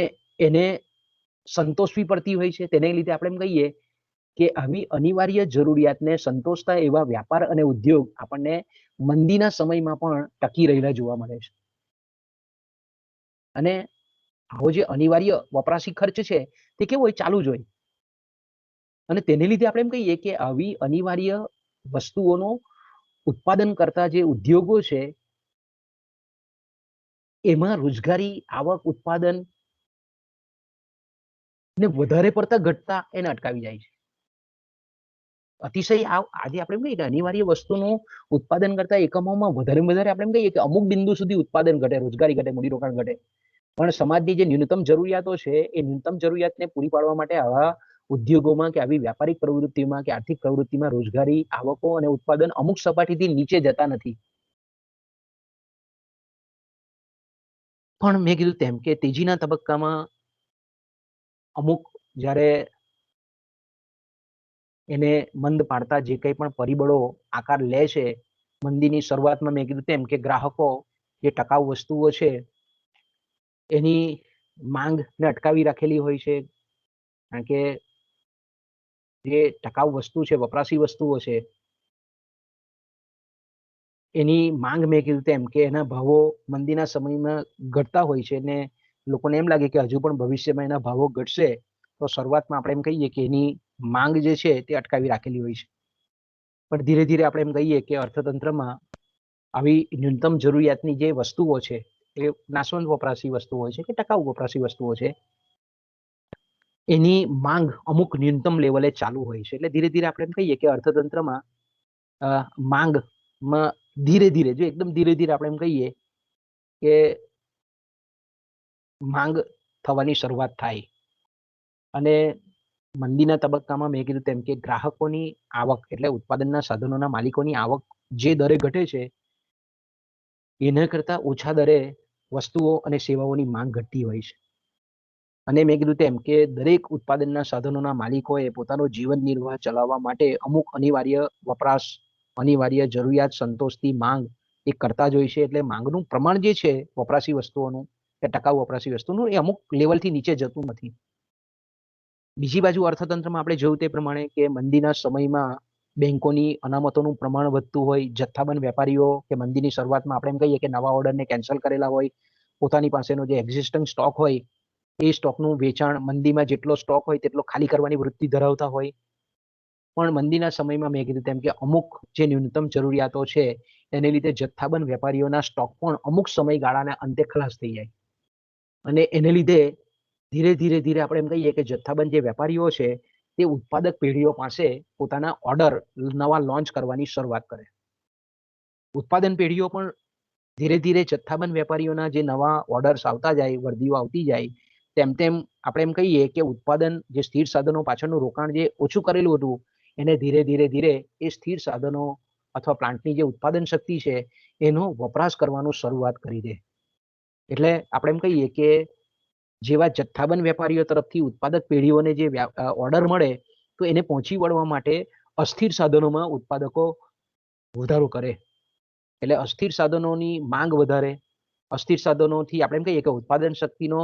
એને સંતોષવી પડતી હોય છે. તેને લીધે આપણે એમ કહીએ કે આવી અનિવાર્ય જરૂરિયાતને સંતોષતા એવા વ્યાપાર અને ઉદ્યોગ આપણને મંદીના સમયમાં પણ ટકી રહેલા જોવા મળે છે. અને આવો જે અનિવાર્ય વપરાશી ખર્ચ છે તે કેવો હોય? ચાલુ જ હોય. અને તેને લીધે આપણે એમ કહીએ કે આવી અનિવાર્ય વસ્તુઓનો ઉત્પાદન કરતા જે ઉદ્યોગો છે એમાં રોજગારી, આવક, ઉત્પાદન ને વધારે પડતા ઘટતા એને અટકાવી જાય છે. અતિશય આજે આપણે એમ કહીએ કે અનિવાર્ય વસ્તુનું ઉત્પાદન કરતા એકમોમાં વધારે આપણે એમ કહીએ કે અમુક બિંદુ સુધી ઉત્પાદન ઘટે, રોજગારી ઘટે, મૂડીરોકાણ ઘટે. પણ સમાજની જે ન્યૂનતમ જરૂરિયાતો છે એ ન્યૂનતમ જરૂરિયાતને પૂરી પાડવા માટે આવા ઉદ્યોગોમાં કે આવી વ્યાપારિક પ્રવૃત્તિમાં કે આર્થિક પ્રવૃત્તિમાં રોજગારી, આવકો અને ઉત્પાદન અમુક સપાટીથી નીચે જતા નથી. પણ મેં કીધું તેમ કે તેજીના તબક્કામાં અમુક જ્યારે એને મંદ પાડતા જે કંઈ પણ પરિબળો આકાર લે છે, મંદીની શરૂઆતમાં મેં કીધું તેમ કે ગ્રાહકો જે ટકાઉ વસ્તુઓ છે એની માંગને અટકાવી રાખેલી હોય છે. કારણ કે જે ટકાઉ વસ્તુ છે, વપરાશી વસ્તુઓ છે, એની માંગ મેં કીધું તેમ કે એના ભાવો મંદીના સમયમાં ઘટતા હોય છે, ને લોકોને એમ લાગે કે હજુ પણ ભવિષ્યમાં એના ભાવો ઘટશે, તો શરૂઆતમાં આપણે એમ કહીએ કે એની માંગ જે છે તે અટકાવી રાખેલી હોય છે. પણ ધીરે ધીરે આપણે એમ કહીએ કે અર્થતંત્રમાં આવી ન્યૂનતમ જરૂરિયાતની જે વસ્તુઓ છે, એ નાશવંત વપરાશી વસ્તુઓ છે કે ટકાઉ વપરાશી વસ્તુઓ છે, એની માંગ અમુક ન્યૂનતમ લેવલે ચાલુ હોય છે. એટલે ધીરે ધીરે આપણે એમ કહીએ કે અર્થતંત્રમાં માંગમાં ધીરે ધીરે, જો એકદમ ધીરે ધીરે આપણે એમ કહીએ કે માંગ થવાની શરૂઆત થાય. અને મંદીના તબક્કામાં મેં કીધું તેમ કે ગ્રાહકોની આવક, એટલે ઉત્પાદનના સાધનોના માલિકોની આવક જે દરે ઘટે છે એના કરતાં ઓછા દરે વસ્તુઓ અને સેવાઓની માંગ ઘટતી હોય છે. અને મેં કીધું તેમ કે દરેક ઉત્પાદનના સાધનોના માલિકોએ પોતાનો જીવન નિર્વાહ ચલાવવા માટે અમુક અનિવાર્ય વપરાશ, અનિવાર્ય જરૂરિયાત સંતોષતી માંગ એ કરતા જ હોય છે. એટલે માંગનું પ્રમાણ જે છે વપરાશી વસ્તુઓનું કે ટકાઉ વપરાશી વસ્તુનું, એ અમુક લેવલથી નીચે જતું નથી. બીજી બાજુ અર્થતંત્રમાં આપણે જોયું તે પ્રમાણે કે મંદીના સમયમાં બેંકોની અનામતોનું પ્રમાણ વધતું હોય, જથ્થાબંધ વેપારીઓ કે મંદીની શરૂઆતમાં આપણે એમ કહીએ કે નવા ઓર્ડરને કેન્સલ કરેલા હોય, પોતાની પાસેનો જે એક્ઝિસ્ટન્ટ સ્ટોક હોય એ સ્ટોકનું વેચાણ મંદીમાં જેટલો સ્ટોક હોય તેટલો ખાલી કરવાની વૃત્તિ ધરાવતા હોય. પણ મંદીના સમયમાં મેં કીધું તેમ કે અમુક જે ન્યૂનતમ જરૂરિયાતો છે એને લીધે જથ્થાબંધ વેપારીઓના સ્ટોક પણ અમુક સમયગાળાના અંતે ખલાસ થઈ જાય. અને એને લીધે ધીરે ધીરે ધીરે આપણે એમ કહીએ કે જથ્થાબંધ જે વેપારીઓ છે તે ઉત્પાદક પેઢીઓ પાસે પોતાના ઓર્ડર નવા લોન્ચ કરવાની શરૂઆત કરે. ઉત્પાદન પેઢીઓ પણ ધીરે ધીરે જથ્થાબંધ વેપારીઓના જે નવા ઓર્ડર્સ આવતા જાય, વર્દીઓ આવતી જાય, તેમ તેમ આપણે એમ કહીએ કે ઉત્પાદન જે સ્થિર સાધનો પાછળનું રોકાણ જે ઓછું કરેલું હતું એને ધીરે ધીરે ધીરે એ સ્થિર સાધનો અથવા પ્લાન્ટની જે ઉત્પાદન શક્તિ છે એનો વપરાશ કરવાનું શરૂઆત કરી દે. એટલે આપણે એમ કહીએ કે જેવા જથ્થાબંધ વેપારીઓ તરફથી ઉત્પાદક પેઢીઓને જે ઓર્ડર મળે તો એને પહોંચી વળવા માટે અસ્થિર સાધનોમાં ઉત્પાદકો વધારો કરે. એટલે અસ્થિર સાધનોની માંગ વધારે. અસ્થિર સાધનોથી આપણે એમ કહીએ કે ઉત્પાદન શક્તિનો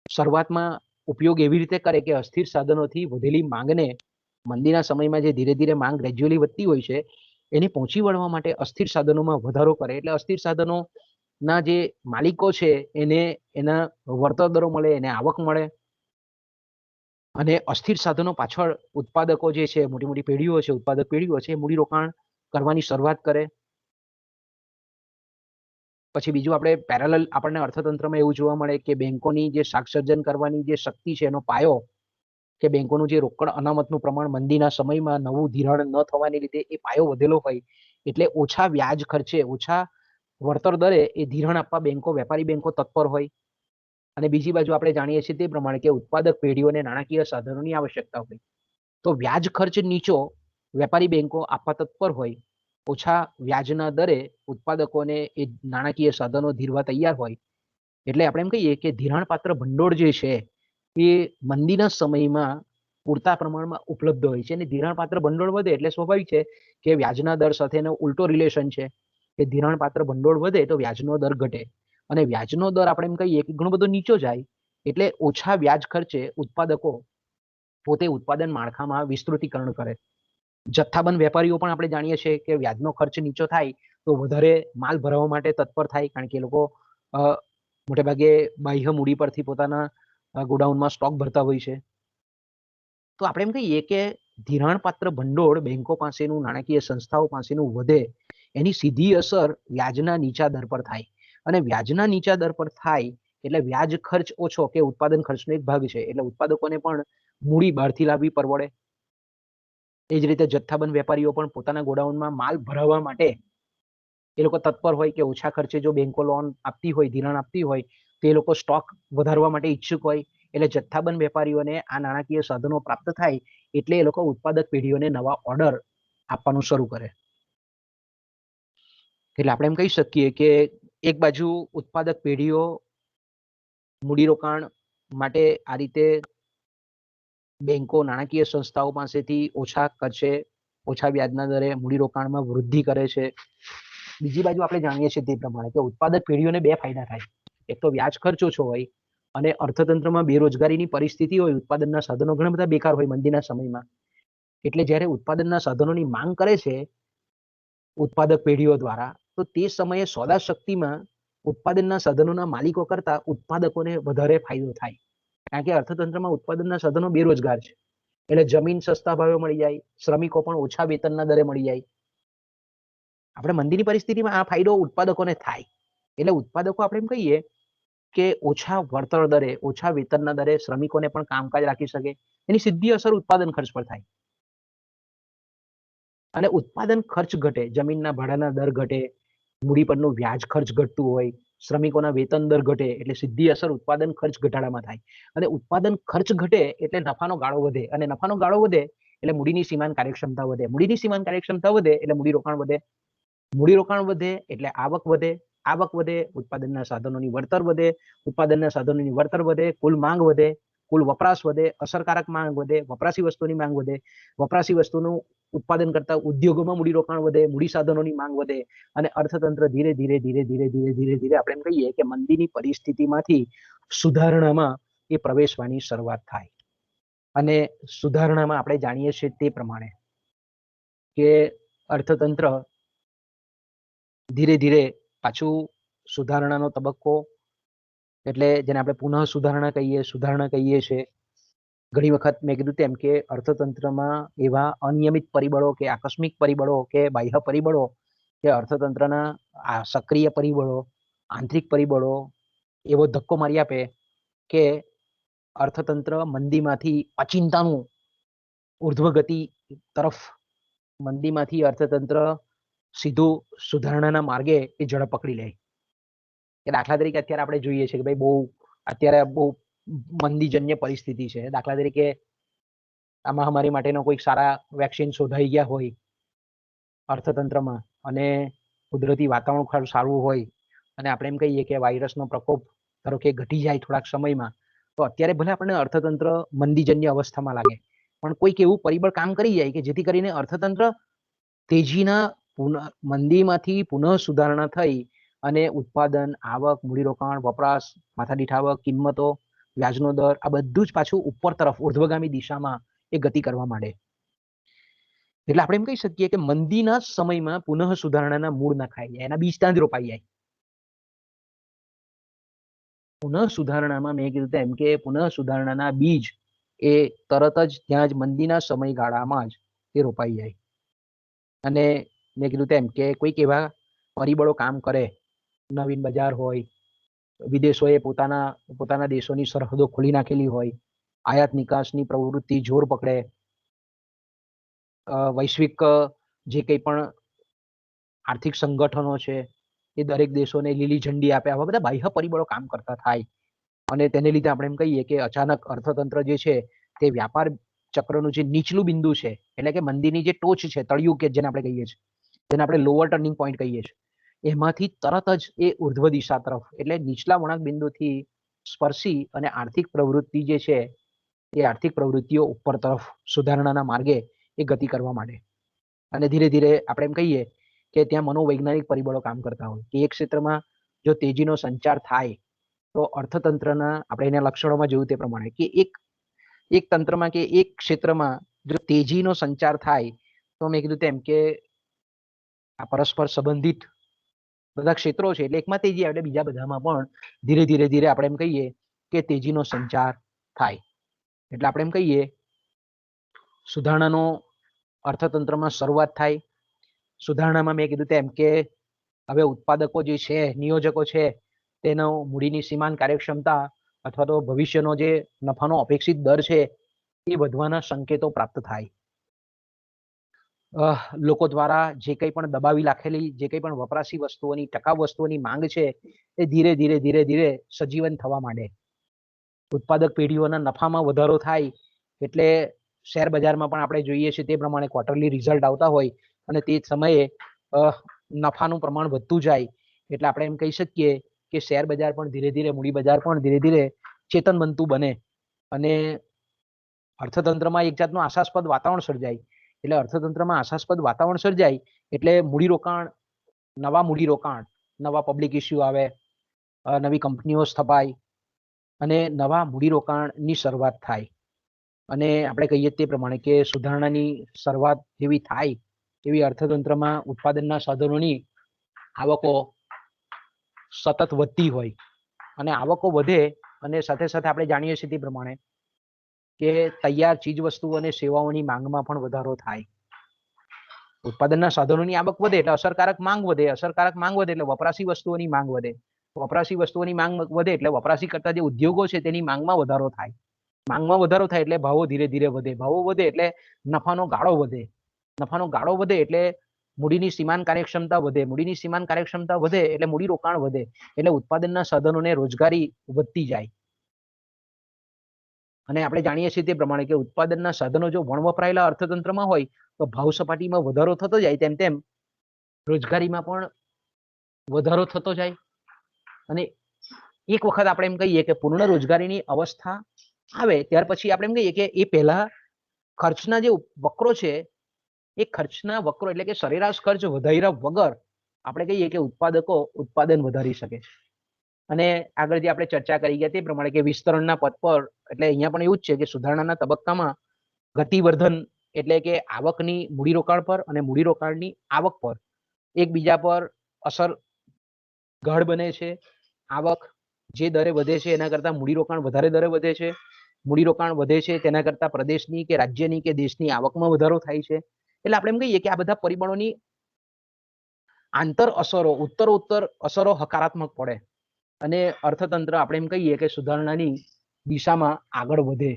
શરૂઆતમાં ઉપયોગ એવી રીતે કરે કે અસ્થિર સાધનોથી વધેલી માંગને મંદીના સમયમાં જે ધીરે ધીરે માંગ ગ્રેજ્યુઅલી વધતી હોય છે એને પહોંચી વળવા માટે અસ્થિર સાધનોમાં વધારો કરે. એટલે અસ્થિર સાધનોના જે માલિકો છે એને એના વળતર દરો મળે, એને આવક મળે, અને અસ્થિર સાધનો પાછળ ઉત્પાદકો જે છે, મોટી મોટી પેઢીઓ છે, ઉત્પાદક પેઢીઓ છે, મૂડીરોકાણ કરવાની શરૂઆત કરે. પછી બીજું આપણે પેરેલલ આપણને અર્થતંત્રમાં એવું જોવા મળે કે બેંકોની જે શાક સર્જન કરવાની જે શક્તિ છે એનો પાયો, કે બેંકોનું જે રોકડ અનામતનું પ્રમાણ મંદીના સમયમાં નવું ધિરાણ ન થવાને લીધે એ પાયો વધેલો હોય એટલે ઓછા વ્યાજ ખર્ચે, ઓછા વળતર દરે એ ધિરાણ આપવા બેંકો, વેપારી બેંકો તત્પર હોય. અને બીજી બાજુ આપણે જાણીએ છીએ તે પ્રમાણે કે ઉત્પાદક પેઢીઓને નાણાકીય સાધનોની આવશ્યકતા હોય તો વ્યાજ ખર્ચ નીચો વેપારી બેંકો આપવા તત્પર હોય. ઓછા વ્યાજના દરે ઉત્પાદકોને એ નાણાકીય સાધનો ધીરવા તૈયાર હોય. એટલે આપણે એમ કહીએ કે ધિરાણપાત્ર ભંડોળ જે છે એ મંદીના સમયમાં પૂરતા પ્રમાણમાં ઉપલબ્ધ હોય છે. અને ધિરાણપાત્ર ભંડોળ વધે એટલે સ્વાભાવિક છે કે વ્યાજના દર સાથેનો ઉલટો રિલેશન છે કે ધિરાણપાત્ર ભંડોળ વધે તો વ્યાજનો દર ઘટે, અને વ્યાજનો દર આપણે એમ કહીએ કે ઘણો બધો નીચો જાય એટલે ઓછા વ્યાજ ખર્ચે ઉત્પાદકો પોતે ઉત્પાદન માળખામાં વિસ્તૃતીકરણ કરે. જથ્થાબંધ વેપારીઓ પણ આપણે જાણીએ છીએ કે વ્યાજનો ખર્ચ નીચો થાય તો વધારે માલ ભરાવવા માટે તત્પર થાય, કારણ કે એ લોકો મોટેભાગે બાહ્ય મૂડી પરથી પોતાના ગોડાઉનમાં સ્ટોક ભરતા હોય છે. તો આપણે એમ કહીએ કે ધિરાણપાત્ર ભંડોળ બેંકો પાસેનું, નાણાકીય સંસ્થાઓ પાસેનું વધે એની સીધી અસર વ્યાજના નીચા દર પર થાય. અને વ્યાજના નીચા દર પર થાય એટલે વ્યાજ ખર્ચ ઓછો, કે ઉત્પાદન ખર્ચનો એક ભાગ છે, એટલે ઉત્પાદકોને પણ મૂડી બહારથી લાવવી પરવડે. એ જ રીતે જથ્થાબંધ વેપારીઓ પણ પોતાના ગોડાઉનમાં માલ ભરાવવા માટે એ લોકો તત્પર હોય કે ઓછા ખર્ચે જો બેંકો લોન આપતી હોય, ધિરાણ આપતી હોય તો એ લોકો સ્ટોક વધારવા માટે ઈચ્છુક હોય. એટલે જથ્થાબંધ વેપારીઓને આ નાણાકીય સાધનો પ્રાપ્ત થાય એટલે એ લોકો ઉત્પાદક પેઢીઓને નવા ઓર્ડર આપવાનું શરૂ કરે. એટલે આપણે એમ કહી શકીએ કે એક બાજુ ઉત્પાદક પેઢીઓ મૂડીરોકાણ માટે આ રીતે બેંકો, નાણાકીય સંસ્થાઓ પાસેથી ઓછા ખર્ચે, ઓછા વ્યાજના દરે મૂડીરોકાણમાં વૃદ્ધિ કરે છે. બીજી બાજુ આપણે જાણીએ છીએ તે પ્રમાણે કે ઉત્પાદક પેઢીઓને બે ફાયદા થાય. એક તો વ્યાજ ખર્ચ ઓછો હોય અને અર્થતંત્રમાં બેરોજગારીની પરિસ્થિતિ હોય, ઉત્પાદનના સાધનો ઘણા બધા બેકાર હોય મંદીના સમયમાં. એટલે જ્યારે ઉત્પાદનના સાધનોની માંગ કરે છે ઉત્પાદક પેઢીઓ દ્વારા, તો તે સમયે સોદા શક્તિમાં ઉત્પાદનના સાધનોના માલિકો કરતા ઉત્પાદકોને વધારે ફાયદો થાય, કારણ કે અર્થતંત્રમાં ઉત્પાદનના સાધનો બેરોજગાર છે. એટલે જમીન સસ્તા ભાવે મળી જાય, શ્રમિકો પણ ઓછા વેતનના દરે મળી જાય. આપણે મંદીની પરિસ્થિતિમાં આ ફાયદો ઉત્પાદકોને થાય. એટલે ઉત્પાદકો આપણે એમ કહીએ કે ઓછા વળતર દરે, ઓછા વેતનના દરે શ્રમિકોને પણ કામકાજ રાખી શકે. એની સીધી અસર ઉત્પાદન ખર્ચ પર થાય. અને ઉત્પાદન ખર્ચ ઘટે, જમીનના ભાડાના દર ઘટે, મૂડી પરનું વ્યાજ ખર્ચ ઘટતું હોય, શ્રમિકોના વેતન દર ઘટે એટલે સીધી અસર ઉત્પાદન ખર્ચ ઘટાડામાં થાય. અને ઉત્પાદન ખર્ચ ઘટે એટલે નફાનો ગાળો વધે, અને નફાનો ગાળો વધે એટલે મૂડીની સીમાંત કાર્યક્ષમતા વધે, મૂડીની સીમાંત કાર્યક્ષમતા વધે એટલે મૂડીરોકાણ વધે, મૂડીરોકાણ વધે એટલે આવક વધે, આવક વધે ઉત્પાદનના સાધનોની વળતર વધે, ઉત્પાદનના સાધનોની વળતર વધે, કુલ માંગ વધે, કુલ વપરાશ વધે, અસરકારક માંગ વધે, વપરાશી વસ્તુની માંગ વધે, વપરાશી વસ્તુનું ઉત્પાદન કરતા ઉદ્યોગોમાં મૂડીરોકાણ વધે, મૂડી સાધનોની માંગ વધે, અને અર્થતંત્ર ધીરે ધીરે ધીરે ધીરે ધીરે ધીરે ધીરે આપણે એમ કહીએ કે મંદીની પરિસ્થિતિમાંથી સુધારણામાં એ પ્રવેશવાની શરૂઆત થાય. અને સુધારણામાં આપણે જાણીએ છીએ તે પ્રમાણે કે અર્થતંત્ર ધીરે ધીરે પાછું સુધારણાનો તબક્કો, એટલે જેને આપણે પુનઃ સુધારણા કહીએ છીએ. ઘણી વખત મેં કીધું તેમ કે અર્થતંત્રમાં એવા અનિયમિત પરિબળો કે આકસ્મિક પરિબળો કે બાહ્ય પરિબળો કે અર્થતંત્રના સક્રિય પરિબળો, આંતરિક પરિબળો એવો ધક્કો મારી આપે કે અર્થતંત્ર મંદીમાંથી અચિંતાનું ઉર્ધ્વગતિ તરફ, મંદીમાંથી અર્થતંત્ર સીધું સુધારણાના માર્ગે એ ઝડપ પકડી લે. કે દાખલા તરીકે અત્યારે આપણે જોઈએ છીએ કે ભાઈ અત્યારે બહુ મંદીજન્ય પરિસ્થિતિ છે. દાખલા તરીકે આ મહામારી માટેનો કોઈક સારા વેક્સિન શોધાઈ ગયા હોય અર્થતંત્રમાં, અને કુદરતી વાતાવરણ સારું હોય અને આપણે એમ કહીએ કે વાયરસનો પ્રકોપ ધારો કે ઘટી જાય થોડાક સમયમાં, તો અત્યારે ભલે આપણને અર્થતંત્ર મંદીજન્ય અવસ્થામાં લાગે, પણ કોઈક એવું પરિબળ કામ કરી જાય કે જેથી કરીને અર્થતંત્ર તેજીના મંદીમાંથી પુનઃ સુધારણા થઈ અને ઉત્પાદન, આવક, મૂડીરોકાણ, વપરાશ, માથાદીઠ આવક, કિંમતો, વ્યાજનો દર આ બધું જ પાછું ઉપર તરફ ઉર્ધ્વગામી દિશામાં એ ગતિ કરવા માંડે. એટલે આપણે એમ કહી શકીએ કે મંદીના સમયમાં પુનઃ સુધારણાના મૂળ નખાઈ જાય, એના બીજ ત્યાં જ રોપાઈ જાય. પુનઃ સુધારણામાં મેં કીધું એમ કે પુનઃ સુધારણાના બીજ એ તરત જ ત્યાં જ મંદીના સમયગાળામાં જ એ રોપાઈ જાય. અને મેં કીધું તેમ કે કોઈક એવા પરિબળો કામ કરે, નવીન બજાર હોય, વિદેશોએ પોતાના દેશોની સરહદો ખોલી નાખેલી હોય, આયાત નિકાસની પ્રવૃત્તિ જોર પકડે, વૈશ્વિક જે કંઈ પણ આર્થિક સંગઠનો છે એ દરેક દેશોને લીલી ઝંડી આપે, આવા બધા બાહ્ય પરિબળો કામ કરતા થાય અને તેને લીધે આપણે એમ કહીએ કે અચાનક અર્થતંત્ર જે છે તે વ્યાપાર ચક્રનું જે નીચલું બિંદુ છે, એટલે કે મંદીની જે ટોચ છે, તળિયું કે જેને આપણે કહીએ છીએ, જેને આપણે લોઅર ટર્નિંગ પોઈન્ટ કહીએ છીએ, એમાંથી તરત જ એ ઉર્ધ્વ દિશા તરફ એટલે નીચલા વળાંક બિંદુથી સ્પર્શી અને આર્થિક પ્રવૃત્તિ જે છે એ આર્થિક પ્રવૃત્તિઓ ઉપર તરફ સુધારણાના માર્ગે એ ગતિ કરવા માંડે. અને ધીરે ધીરે આપણે એમ કહીએ કે ત્યાં મનોવૈજ્ઞાનિક પરિબળો કામ કરતા હોય કે એક ક્ષેત્રમાં જો તેજીનો સંચાર થાય તો અર્થતંત્રના આપણે એના લક્ષણોમાં જોયું તે પ્રમાણે કે એક તંત્રમાં કે એક ક્ષેત્રમાં જો તેજીનો સંચાર થાય તો મેં કીધું તેમ કે આ પરસ્પર સંબંધિત બધા ક્ષેત્રો છે એટલે એકમાં તેજી આવે એટલે બીજા બધામાં પણ ધીરે ધીરે આપણે એમ કહીએ કે તેજીનો સંચાર થાય. એટલે આપણે એમ કહીએ સુધારણાનો અર્થતંત્રમાં શરૂઆત થાય. સુધારણામાં મેં કીધું તેમ કે હવે ઉત્પાદકો જે છે, નિયોજકો છે, તેનો મૂડીની સીમાંત કાર્યક્ષમતા અથવા તો ભવિષ્યનો જે નફાનો અપેક્ષિત દર છે એ વધવાના સંકેતો પ્રાપ્ત થાય. લોકો દ્વારા જે કંઈ પણ દબાવી રાખેલી જે કંઈ પણ વપરાશી વસ્તુઓની ટકાઉ વસ્તુઓની માંગ છે એ ધીરે ધીરે સજીવન થવા માંડે. ઉત્પાદક પેઢીઓના નફામાં વધારો થાય એટલે શેર બજારમાં પણ આપણે જોઈએ છીએ તે પ્રમાણે ક્વાર્ટરલી રિઝલ્ટ આવતા હોય અને તે સમયે નફાનું પ્રમાણ વધતું જાય એટલે આપણે એમ કહી શકીએ કે શેર બજાર પણ ધીરે મૂડી બજાર પણ ધીરે ચેતન બનતું બને અને અર્થતંત્રમાં એક જાતનું આશાસ્પદ વાતાવરણ સર્જાય. એટલે અર્થતંત્રમાં આશાસ્પદ વાતાવરણ સર્જાય એટલે નવા મૂડીરોકાણ, નવા પબ્લિક ઇસ્યુ આવે, નવી કંપનીઓ સ્થપાય અને નવા મૂડીરોકાણની શરૂઆત થાય. અને આપણે કહીએ તે પ્રમાણે કે સુધારણાની શરૂઆત જેવી થાય એવી અર્થતંત્રમાં ઉત્પાદનના સાધનોની આવકો સતત વધતી હોય અને આવકો વધે અને સાથે સાથે આપણે જાણીએ છીએ તે પ્રમાણે કે તૈયાર ચીજ વસ્તુઓ અને સેવાઓની માંગમાં પણ વધારો થાય. ઉત્પાદનના સાધનોની આવક વધે એટલે અસરકારક માંગ વધે, અસરકારક માંગ વધે એટલે વપરાશી વસ્તુઓની માંગ વધે, વપરાશી વસ્તુઓની માંગ વધે એટલે વપરાશી કરતા જે ઉદ્યોગો છે તેની માંગમાં વધારો થાય, માંગમાં વધારો થાય એટલે ભાવો ધીરે વધે, ભાવો વધે એટલે નફાનો ગાળો વધે, નફાનો ગાળો વધે એટલે મૂડીની સીમાંત કાર્યક્ષમતા વધે, મૂડીની સીમાંત કાર્યક્ષમતા વધે એટલે મૂડી રોકાણ વધે એટલે ઉત્પાદનના સાધનોને રોજગારી વધતી જાય. અને આપણે જાણીએ છીએ તે પ્રમાણે કે ઉત્પાદનના સાધનો જો વણવપરાયેલા અર્થતંત્રમાં હોય તો ભાવ સપાટીમાં વધારો થતો જાય તેમ રોજગારીમાં પણ વધારો થતો જાય. અને એક વખત આપણે એમ કહીએ કે પૂર્ણ રોજગારીની અવસ્થા આવે ત્યાર પછી આપણે એમ કહીએ કે એ પહેલા ખર્ચના જે વક્રો છે એ ખર્ચના વક્રો એટલે કે સરેરાશ ખર્ચ વધાર્યા વગર આપણે કહીએ કે ઉત્પાદકો ઉત્પાદન વધારી શકે છે. અને આગળ જે આપણે ચર્ચા કરી ગયા તે પ્રમાણે કે વિસ્તરણના પદ પર એટલે અહીંયા પણ એવું જ છે કે સુધારણાના તબક્કામાં ગતિવર્ધન એટલે કે આવકની મૂડીરોકાણ પર અને મૂડીરોકાણની આવક પર એકબીજા પર અસર ગાઢ બને છે. આવક જે દરે વધે છે એના કરતાં મૂડીરોકાણ વધારે દરે વધે છે, મૂડીરોકાણ વધે છે તેના કરતાં પ્રદેશની કે રાજ્યની કે દેશની આવકમાં વધારો થાય છે. એટલે આપણે એમ કહીએ કે આ બધા પરિબળોની આંતર અસરો ઉત્તરોત્તર અસરો હકારાત્મક પડે અને અર્થતંત્ર આપણે એમ કહીએ કે સુધારણાની દિશામાં આગળ વધે.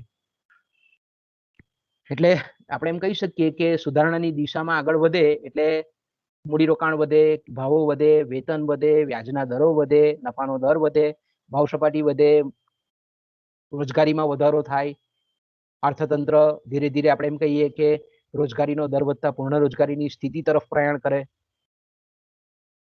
એટલે આપણે એમ કહી શકીએ કે સુધારણાની દિશામાં આગળ વધે એટલે મૂડીરોકાણ વધે, ભાવો વધે, વેતન વધે, વ્યાજના દરો વધે, નફાનો દર વધે, ભાવ સપાટી વધે, રોજગારીમાં વધારો થાય, અર્થતંત્ર ધીરે આપણે એમ કહીએ કે રોજગારીનો દર વધતા પૂર્ણ રોજગારીની સ્થિતિ તરફ પ્રયાણ કરે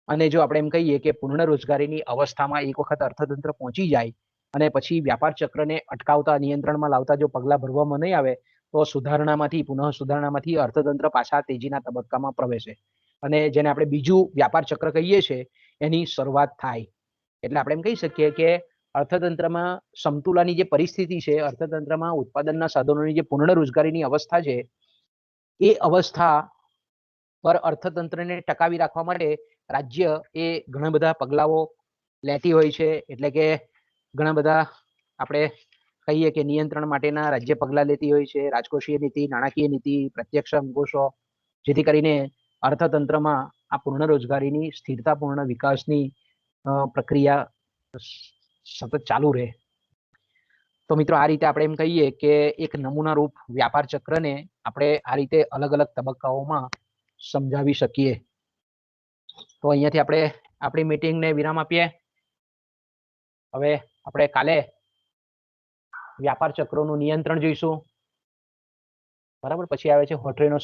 અને જો આપણે એમ કહીએ કે પૂર્ણ રોજગારીની અવસ્થામાં એક વખત અર્થતંત્ર પહોંચી જાય અને પછી વ્યાપાર ચક્રને અટકાવતા નિયંત્રણમાં લાવતા જો પગલાં ભરવામાં નહીં આવે તો સુધારણામાંથી પુનઃ સુધારણામાંથી અર્થતંત્ર પાછા તેજીના તબક્કામાં પ્રવેશે અને જેને આપણે બીજું વ્યાપાર ચક્ર કહીએ છીએ એની શરૂઆત થાય. એટલે આપણે એમ કહી શકીએ કે અર્થતંત્રમાં સમતુલાની જે પરિસ્થિતિ છે, અર્થતંત્રમાં ઉત્પાદનના સાધનોની જે પૂર્ણ રોજગારીની અવસ્થા છે, એ અવસ્થા પર અર્થતંત્રને ટકાવી રાખવા માટે રાજ્ય એ ઘણા બધા પગલાઓ લેતી હોય છે. એટલે કે ઘણા બધા આપણે કહીએ કે નિયંત્રણ માટેના રાજ્ય પગલાં લેતી હોય છે, રાજકોષીય નીતિ, નાણાકીય નીતિ, પ્રત્યક્ષ અંકુશો, જેથી કરીને અર્થતંત્રમાં આ પૂર્ણ રોજગારીની સ્થિરતાપૂર્ણ વિકાસની પ્રક્રિયા સતત ચાલુ રહે. તો મિત્રો આ રીતે આપણે એમ કહીએ કે એક નમૂના રૂપ વ્યાપાર ચક્રને આપણે આ રીતે અલગ અલગ તબક્કાઓમાં સમજાવી શકીએ. તો અહીંયાથી આપણે આપણી મીટિંગને વિરામ આપીએ. હવે આપણે કાલે વ્યાપાર ચક્રોનું નિયંત્રણ જોઈશું. બરાબર. પછી આવે છે હોટરેનો